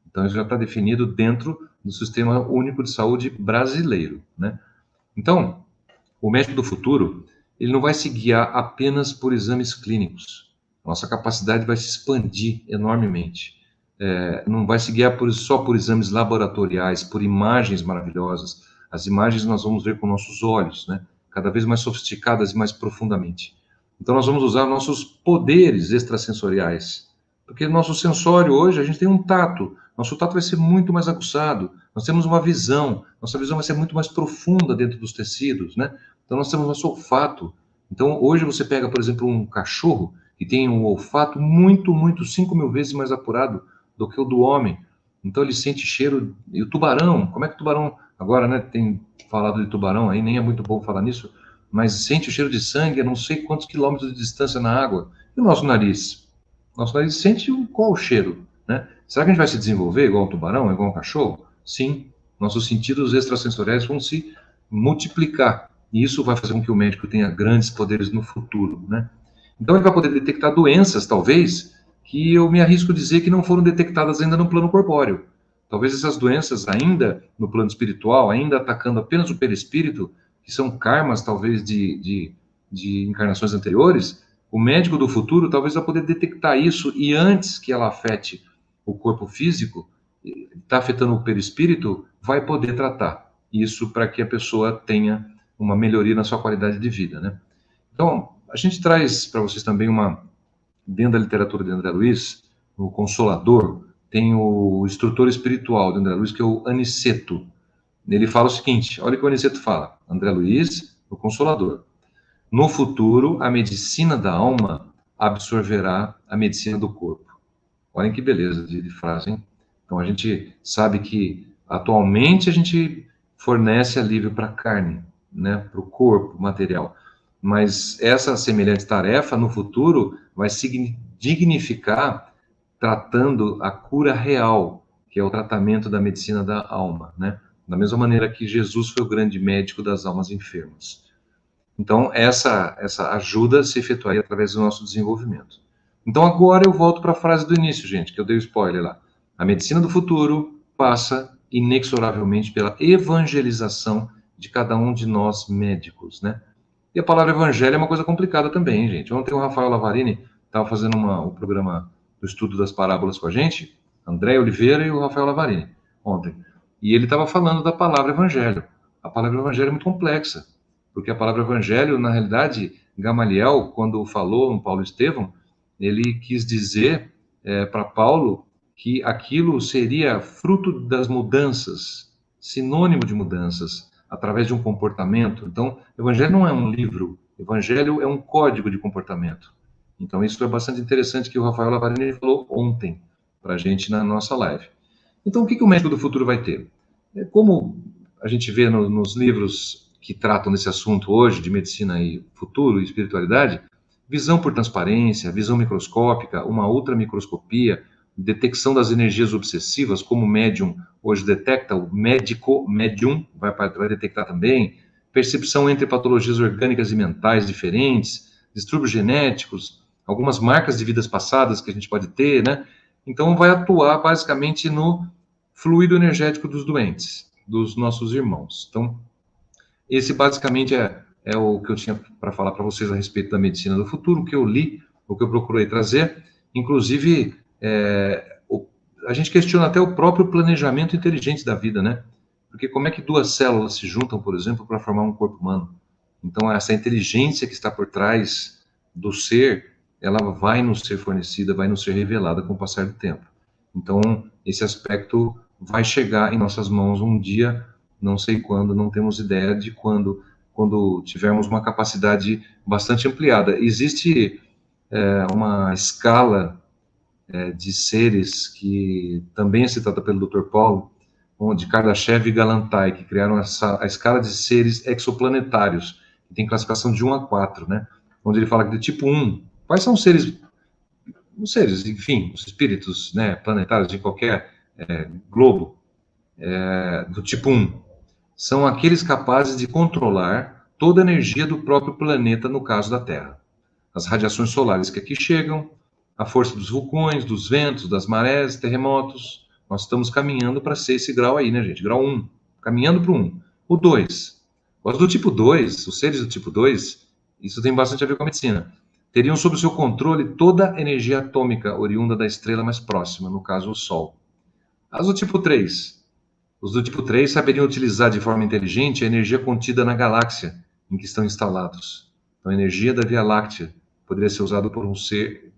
Então, isso já está definido dentro do Sistema Único de Saúde brasileiro, né? Então, o médico do futuro, ele não vai se guiar apenas por exames clínicos. Nossa capacidade vai se expandir enormemente. Não vai se guiar só por exames laboratoriais, por imagens maravilhosas. As imagens nós vamos ver com nossos olhos, né? Cada vez mais sofisticadas e mais profundamente. Então, nós vamos usar nossos poderes extrasensoriais. Porque nosso sensório hoje, a gente tem um tato. Nosso tato vai ser muito mais aguçado. Nós temos uma visão. Nossa visão vai ser muito mais profunda dentro dos tecidos, né? Então, nós temos nosso olfato. Então, hoje você pega, por exemplo, um cachorro que tem um olfato muito, 5.000 vezes mais apurado do que o do homem. Então, ele sente cheiro. E o tubarão, como é que o tubarão... Agora, né, tem falado de tubarão aí, nem é muito bom falar nisso, mas sente o cheiro de sangue a não sei quantos quilômetros de distância na água. E o nosso nariz? Nosso nariz sente qual o cheiro, né? Será que a gente vai se desenvolver igual um tubarão, igual um cachorro? Sim. Nossos sentidos extrasensoriais vão se multiplicar. E isso vai fazer com que o médico tenha grandes poderes no futuro, né? Então ele vai poder detectar doenças, talvez, que eu me arrisco a dizer que não foram detectadas ainda no plano corpóreo. Talvez essas doenças ainda no plano espiritual, ainda atacando apenas o perispírito, que são karmas, talvez, de encarnações anteriores, o médico do futuro talvez vai poder detectar isso e antes que ela afete o corpo físico, está afetando o perispírito, vai poder tratar isso para que a pessoa tenha uma melhoria na sua qualidade de vida, né? Então, a gente traz para vocês também dentro da literatura de André Luiz, o Consolador, tem o instrutor espiritual de André Luiz, que é o Aniceto. Ele fala o seguinte, olha o que o Aniceto fala, André Luiz, o Consolador. No futuro, a medicina da alma absorverá a medicina do corpo. Olhem que beleza de frase, hein? Então, a gente sabe que, atualmente, a gente fornece alívio para a carne, né? Para o corpo material. Mas essa semelhante tarefa, no futuro, vai dignificar tratando a cura real, que é o tratamento da medicina da alma, né? Da mesma maneira que Jesus foi o grande médico das almas enfermas. Então, essa ajuda se efetuaria através do nosso desenvolvimento. Então, agora eu volto para a frase do início, gente, que eu dei o spoiler lá. A medicina do futuro passa inexoravelmente pela evangelização de cada um de nós médicos, né? E a palavra evangelho é uma coisa complicada também, hein, gente? Ontem o Rafael Lavarini estava fazendo o programa do estudo das parábolas com a gente, André Oliveira e o Rafael Lavarini, ontem. E ele estava falando da palavra evangelho. A palavra evangelho é muito complexa, porque a palavra evangelho, na realidade, Gamaliel, quando falou no Paulo Estevão, ele quis dizer para Paulo que aquilo seria fruto das mudanças, sinônimo de mudanças, através de um comportamento. Então, evangelho não é um livro, evangelho é um código de comportamento. Então, isso é bastante interessante que o Rafael Lavarini falou ontem para a gente na nossa live. Então, o que o médico do futuro vai ter? Como a gente vê nos livros que tratam desse assunto hoje, de medicina e futuro e espiritualidade, visão por transparência, visão microscópica, uma ultramicroscopia, detecção das energias obsessivas, como o médium hoje detecta, o médium vai detectar também, percepção entre patologias orgânicas e mentais diferentes, distúrbios genéticos, algumas marcas de vidas passadas que a gente pode ter, né? Então, vai atuar basicamente no fluido energético dos doentes, dos nossos irmãos. Então, esse basicamente é o que eu tinha para falar para vocês a respeito da medicina do futuro, o que eu li, o que eu procurei trazer. Inclusive, a gente questiona até o próprio planejamento inteligente da vida, né? Porque como é que duas células se juntam, por exemplo, para formar um corpo humano? Então, essa inteligência que está por trás do ser, ela vai nos ser fornecida, vai nos ser revelada com o passar do tempo. Então, esse aspecto vai chegar em nossas mãos um dia, não sei quando, não temos ideia de quando tivermos uma capacidade bastante ampliada. Existe uma escala de seres que também é citada pelo Dr. Paulo, de Kardashev e Galantai, que criaram a escala de seres exoplanetários, que tem classificação de 1 a 4, né? onde ele fala que do tipo 1, quais são os seres, enfim, os espíritos, né, planetários de qualquer globo, do tipo 1, são aqueles capazes de controlar toda a energia do próprio planeta, no caso da Terra. As radiações solares que aqui chegam, a força dos vulcões, dos ventos, das marés, terremotos. Nós estamos caminhando para ser esse grau aí, né, gente? Grau 1, caminhando para o 1. O 2. Os do tipo 2, os seres do tipo 2, isso tem bastante a ver com a medicina, teriam sob seu controle toda a energia atômica oriunda da estrela mais próxima, no caso o Sol. As do tipo 3. Os do tipo 3 saberiam utilizar de forma inteligente a energia contida na galáxia em que estão instalados. Então, a energia da Via Láctea poderia ser usada por um ser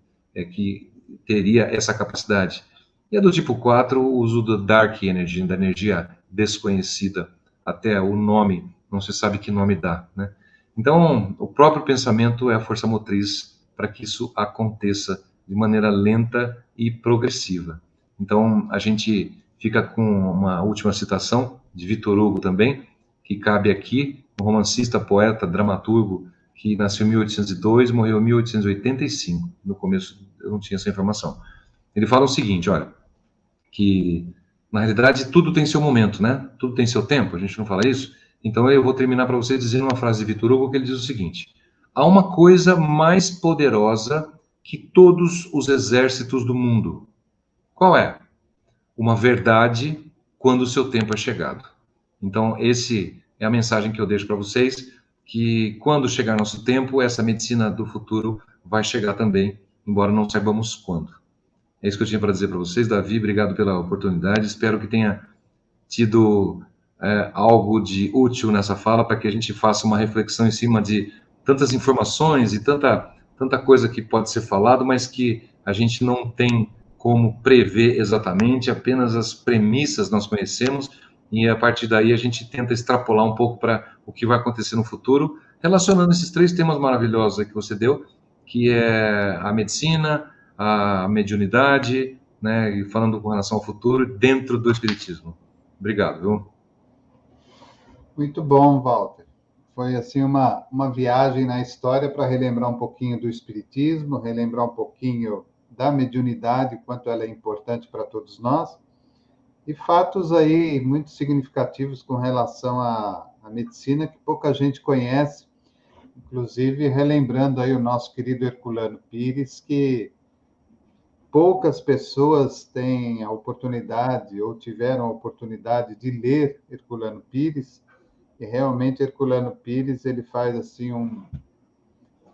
que teria essa capacidade. E a do tipo 4, o uso da Dark Energy, da energia desconhecida, até o nome, não se sabe que nome dá, né? Então, o próprio pensamento é a força motriz para que isso aconteça de maneira lenta e progressiva. Então, a gente fica com uma última citação de Victor Hugo também, que cabe aqui, um romancista, poeta, dramaturgo, que nasceu em 1802 e morreu em 1885. No começo eu não tinha essa informação. Ele fala o seguinte, olha, que na realidade tudo tem seu momento, né? Tudo tem seu tempo, a gente não fala isso? Então eu vou terminar para você dizendo uma frase de Victor Hugo que ele diz o seguinte: há uma coisa mais poderosa que todos os exércitos do mundo. Qual é? Uma verdade quando o seu tempo é chegado. Então, esse é a mensagem que eu deixo para vocês, que quando chegar nosso tempo, essa medicina do futuro vai chegar também, embora não saibamos quando. É isso que eu tinha para dizer para vocês. Davi, obrigado pela oportunidade. Espero que tenha tido algo de útil nessa fala, para que a gente faça uma reflexão em cima de tantas informações e tanta coisa que pode ser falado, mas que a gente não tem como prever exatamente, apenas as premissas nós conhecemos, e a partir daí a gente tenta extrapolar um pouco para o que vai acontecer no futuro, relacionando esses 3 temas maravilhosos aí que você deu, que é a medicina, a mediunidade, né, e falando com relação ao futuro dentro do espiritismo. Obrigado, viu? Muito bom, Walter. Foi assim uma viagem na história para relembrar um pouquinho do espiritismo, relembrar um pouquinho da mediunidade, quanto ela é importante para todos nós, e fatos aí muito significativos com relação à medicina que pouca gente conhece, inclusive relembrando aí o nosso querido Herculano Pires, que poucas pessoas têm a oportunidade ou tiveram a oportunidade de ler Herculano Pires, e realmente Herculano Pires ele faz assim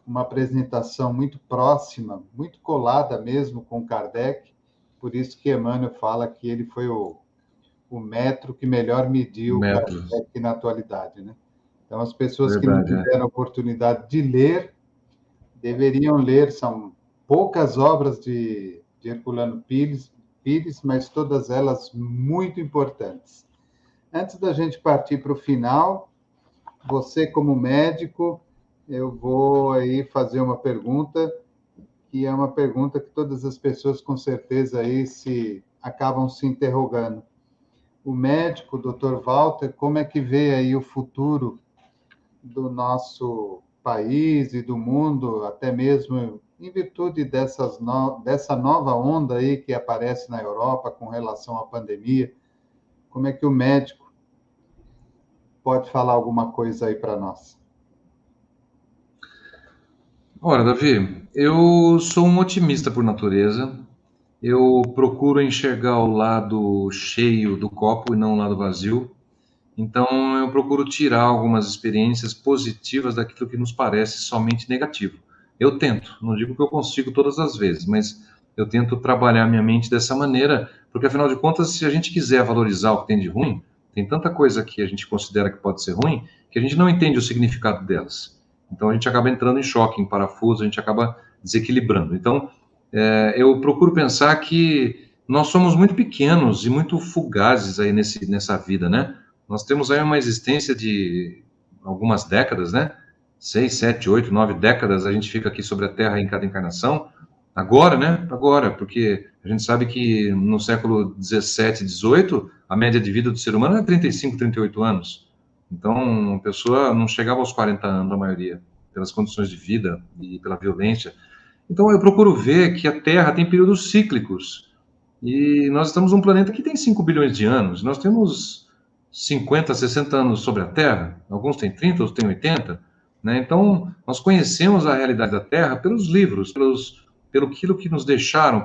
uma apresentação muito próxima, muito colada mesmo com Kardec, por isso que Emmanuel fala que ele foi o metro que melhor mediu Kardec na atualidade, né? Então, as pessoas que não tiveram a oportunidade de ler, deveriam ler, são poucas obras de Herculano Pires, mas todas elas muito importantes. Antes da gente partir para o final, você como médico, eu vou aí fazer uma pergunta, que é uma pergunta que todas as pessoas com certeza aí acabam se interrogando. O médico, o Dr. Walter, como é que vê aí o futuro do nosso país e do mundo, até mesmo em virtude dessa nova onda aí que aparece na Europa com relação à pandemia? Como é que o médico pode falar alguma coisa aí para nós? Ora, Davi, eu sou um otimista por natureza. Eu procuro enxergar o lado cheio do copo e não o lado vazio. Então, eu procuro tirar algumas experiências positivas daquilo que nos parece somente negativo. Eu tento, não digo que eu consigo todas as vezes, mas eu tento trabalhar minha mente dessa maneira, porque afinal de contas, se a gente quiser valorizar o que tem de ruim, tem tanta coisa que a gente considera que pode ser ruim, que a gente não entende o significado delas. Então, a gente acaba entrando em choque, em parafuso, a gente acaba desequilibrando. Então, eu procuro pensar que nós somos muito pequenos e muito fugazes aí nessa vida, né? Nós temos aí uma existência de algumas décadas, né? 6, 7, 8, 9 décadas a gente fica aqui sobre a Terra em cada encarnação. Agora, né? Agora, porque a gente sabe que no século 17, 18, a média de vida do ser humano é 35, 38 anos. Então, a pessoa não chegava aos 40 anos, a maioria. pelas condições de vida e pela violência. Então, eu procuro ver que a Terra tem períodos cíclicos. E nós estamos num planeta que tem 5 bilhões de anos. Nós temos 50, 60 anos sobre a Terra. Alguns têm 30, outros têm 80. Né? Então, nós conhecemos a realidade da Terra pelos livros, pelo aquilo que nos deixaram,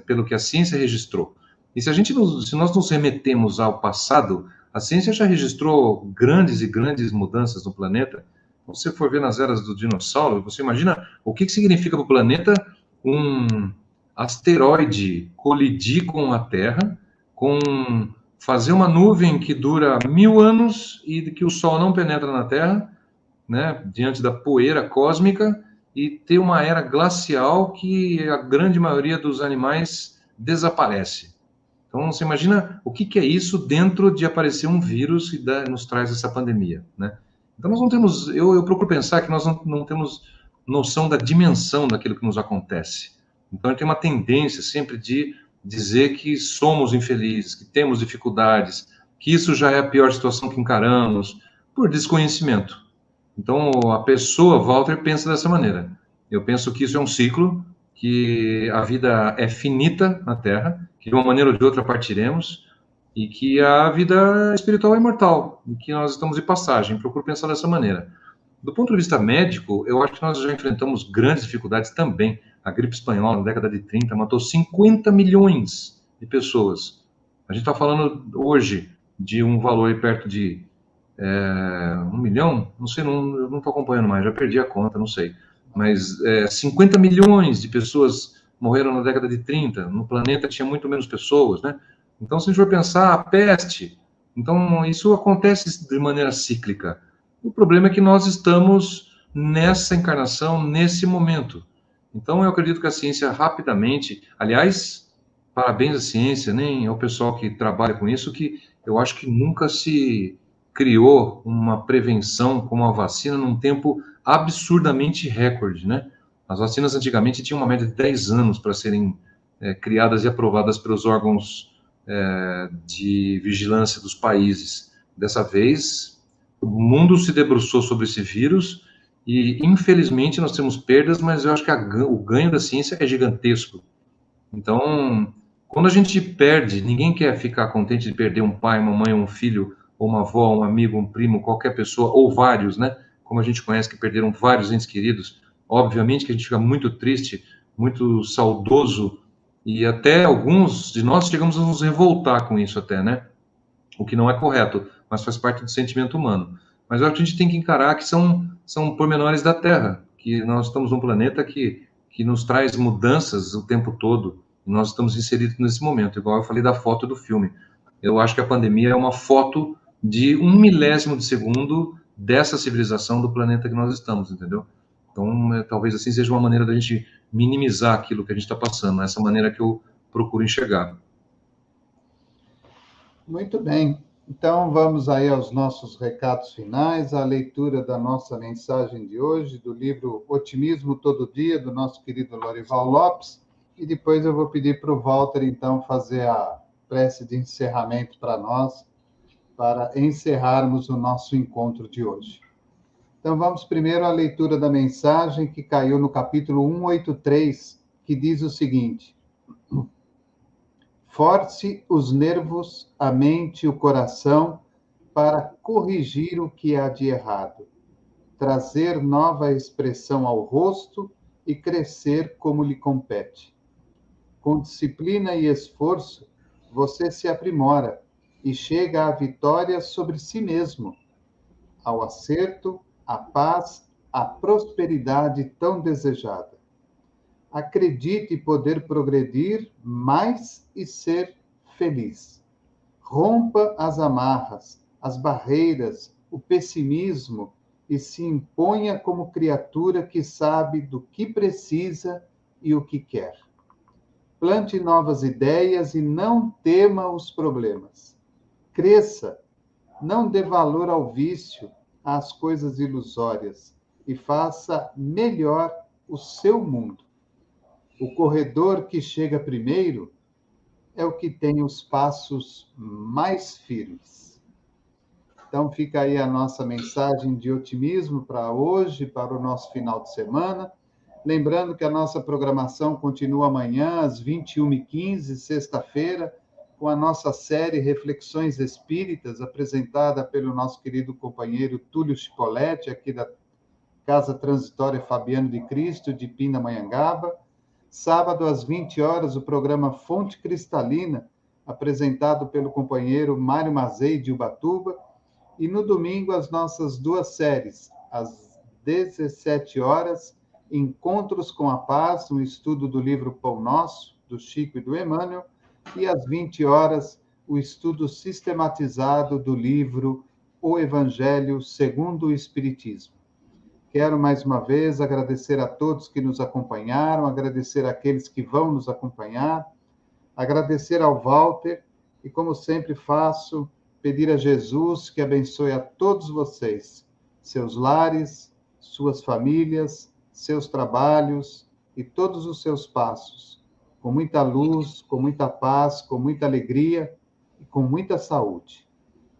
pelo que a ciência registrou. E se nós nos remetemos ao passado, a ciência já registrou grandes e grandes mudanças no planeta. Se você for ver nas eras do dinossauro, você imagina o que significa para o planeta um asteroide colidir com a Terra, com fazer uma nuvem que dura 1000 anos e que o Sol não penetra na Terra, né, diante da poeira cósmica, e ter uma era glacial que a grande maioria dos animais desaparece. Então, você imagina o que é isso dentro de aparecer um vírus e nos traz essa pandemia, né? Então, nós não temos, eu procuro pensar que nós não temos noção da dimensão daquilo que nos acontece. Então, eu tenho uma tendência sempre de dizer que somos infelizes, que temos dificuldades, que isso já é a pior situação que encaramos, por desconhecimento. Então, a pessoa, Walter, pensa dessa maneira. Eu penso que isso é um ciclo, que a vida é finita na Terra, que de uma maneira ou de outra partiremos, e que a vida espiritual é imortal, e que nós estamos de passagem. Procuro pensar dessa maneira. Do ponto de vista médico, eu acho que nós já enfrentamos grandes dificuldades também. A gripe espanhola, na década de 30, matou 50 milhões de pessoas. A gente está falando hoje de um valor perto de 1 milhão, não sei, eu não estou acompanhando mais, já perdi a conta, não sei. Mas 50 milhões de pessoas morreram na década de 30, no planeta tinha muito menos pessoas, né? Então, se a gente for pensar, a peste, então isso acontece de maneira cíclica. O problema é que nós estamos nessa encarnação, nesse momento. Então, eu acredito que a ciência rapidamente, aliás, parabéns à ciência, nem ao pessoal que trabalha com isso, que eu acho que nunca se criou uma prevenção como a vacina num tempo absurdamente recorde, né? As vacinas antigamente tinham uma média de 10 anos para serem criadas e aprovadas pelos órgãos de vigilância dos países. Dessa vez, o mundo se debruçou sobre esse vírus e, infelizmente, nós temos perdas, mas eu acho que o ganho da ciência é gigantesco. Então, quando a gente perde, ninguém quer ficar contente de perder um pai, uma mãe, um filho, ou uma avó, um amigo, um primo, qualquer pessoa, ou vários, né? Como a gente conhece que perderam vários entes queridos. Obviamente que a gente fica muito triste, muito saudoso, e até alguns de nós chegamos a nos revoltar com isso até, né? O que não é correto, mas faz parte do sentimento humano. Mas eu acho que a gente tem que encarar que são pormenores da Terra, que nós estamos num planeta que nos traz mudanças o tempo todo, e nós estamos inseridos nesse momento, igual eu falei da foto do filme. Eu acho que a pandemia é uma foto de 1 milésimo de segundo dessa civilização do planeta que nós estamos, entendeu? Então, talvez assim seja uma maneira da gente minimizar aquilo que a gente está passando, essa maneira que eu procuro enxergar. Muito bem. Então, vamos aí aos nossos recados finais, a leitura da nossa mensagem de hoje, do livro Otimismo Todo Dia, do nosso querido Lorival Lopes, e depois eu vou pedir para o Walter, então, fazer a prece de encerramento para nós, para encerrarmos o nosso encontro de hoje. Então, vamos primeiro à leitura da mensagem que caiu no capítulo 183, que diz o seguinte: force os nervos, a mente e o coração para corrigir o que há de errado, trazer nova expressão ao rosto e crescer como lhe compete. Com disciplina e esforço, você se aprimora e chega à vitória sobre si mesmo, ao acerto, à paz, à prosperidade tão desejada. Acredite poder progredir mais e ser feliz. Rompa as amarras, as barreiras, o pessimismo e se imponha como criatura que sabe do que precisa e o que quer. Plante novas ideias e não tema os problemas. Cresça, não dê valor ao vício, às coisas ilusórias e faça melhor o seu mundo. O corredor que chega primeiro é o que tem os passos mais firmes. Então, fica aí a nossa mensagem de otimismo para hoje, para o nosso final de semana. Lembrando que a nossa programação continua amanhã, às 21h15, sexta-feira, com a nossa série Reflexões Espíritas, apresentada pelo nosso querido companheiro Túlio Chipoletti, aqui da Casa Transitória Fabiano de Cristo, de Pindamonhangaba. Sábado, às 20 horas, o programa Fonte Cristalina, apresentado pelo companheiro Mário Mazei, de Ubatuba. E no domingo, as nossas duas séries, às 17 horas, Encontros com a Paz, um estudo do livro Pão Nosso, do Chico e do Emmanuel, e às 20 horas, o estudo sistematizado do livro O Evangelho segundo o Espiritismo. Quero, mais uma vez, agradecer a todos que nos acompanharam, agradecer àqueles que vão nos acompanhar, agradecer ao Walter e, como sempre faço, pedir a Jesus que abençoe a todos vocês, seus lares, suas famílias, seus trabalhos e todos os seus passos, com muita luz, com muita paz, com muita alegria e com muita saúde.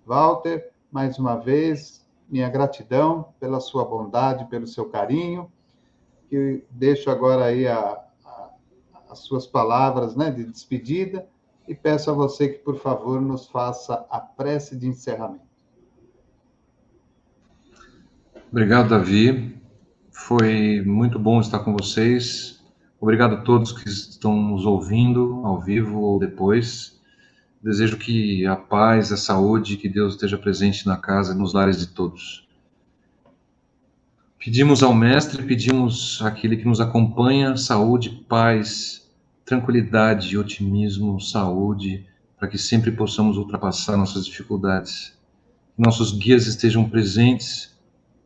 Walter, mais uma vez, minha gratidão pela sua bondade, pelo seu carinho, que deixo agora aí as suas palavras, né, de despedida, e peço a você que, por favor, nos faça a prece de encerramento. Obrigado, Davi. Foi muito bom estar com vocês. Obrigado a todos que estão nos ouvindo, ao vivo ou depois. Desejo que a paz, a saúde, que Deus esteja presente na casa e nos lares de todos. Pedimos ao Mestre, pedimos àquele que nos acompanha, saúde, paz, tranquilidade, otimismo, saúde, para que sempre possamos ultrapassar nossas dificuldades. Que nossos guias estejam presentes.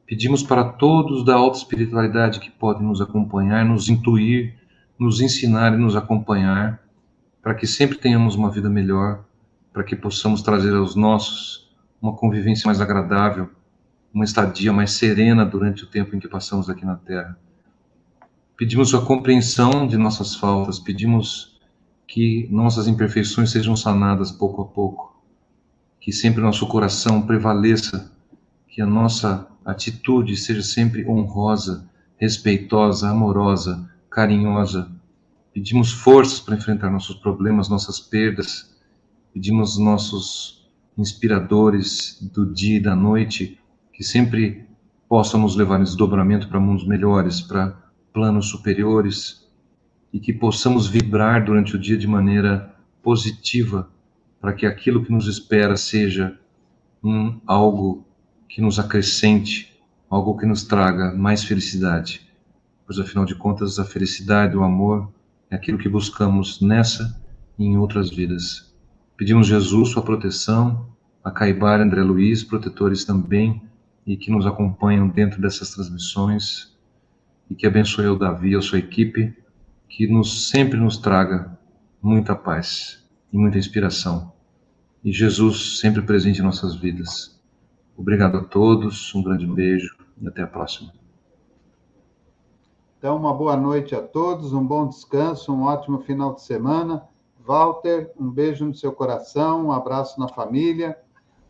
Pedimos para todos da alta espiritualidade que podem nos acompanhar, nos intuir, nos ensinar e nos acompanhar, para que sempre tenhamos uma vida melhor, para que possamos trazer aos nossos uma convivência mais agradável, uma estadia mais serena durante o tempo em que passamos aqui na Terra. Pedimos a compreensão de nossas faltas, pedimos que nossas imperfeições sejam sanadas pouco a pouco, que sempre nosso coração prevaleça, que a nossa atitude seja sempre honrosa, respeitosa, amorosa, carinhosa. Pedimos forças para enfrentar nossos problemas, nossas perdas. Pedimos nossos inspiradores do dia e da noite que sempre possam nos levar em desdobramento para mundos melhores, para planos superiores, e que possamos vibrar durante o dia de maneira positiva, para que aquilo que nos espera seja algo que nos acrescente, algo que nos traga mais felicidade. Pois, afinal de contas, a felicidade, o amor, é aquilo que buscamos nessa e em outras vidas. Pedimos Jesus sua proteção, a Caibar, André Luiz, protetores também, e que nos acompanham dentro dessas transmissões, e que abençoe o Davi e a sua equipe, que sempre nos traga muita paz e muita inspiração. E Jesus sempre presente em nossas vidas. Obrigado a todos, um grande beijo e até a próxima. Então, uma boa noite a todos, um bom descanso, um ótimo final de semana. Walter, um beijo no seu coração, um abraço na família,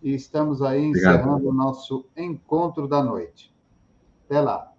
e estamos aí encerrando o nosso encontro da noite. Até lá.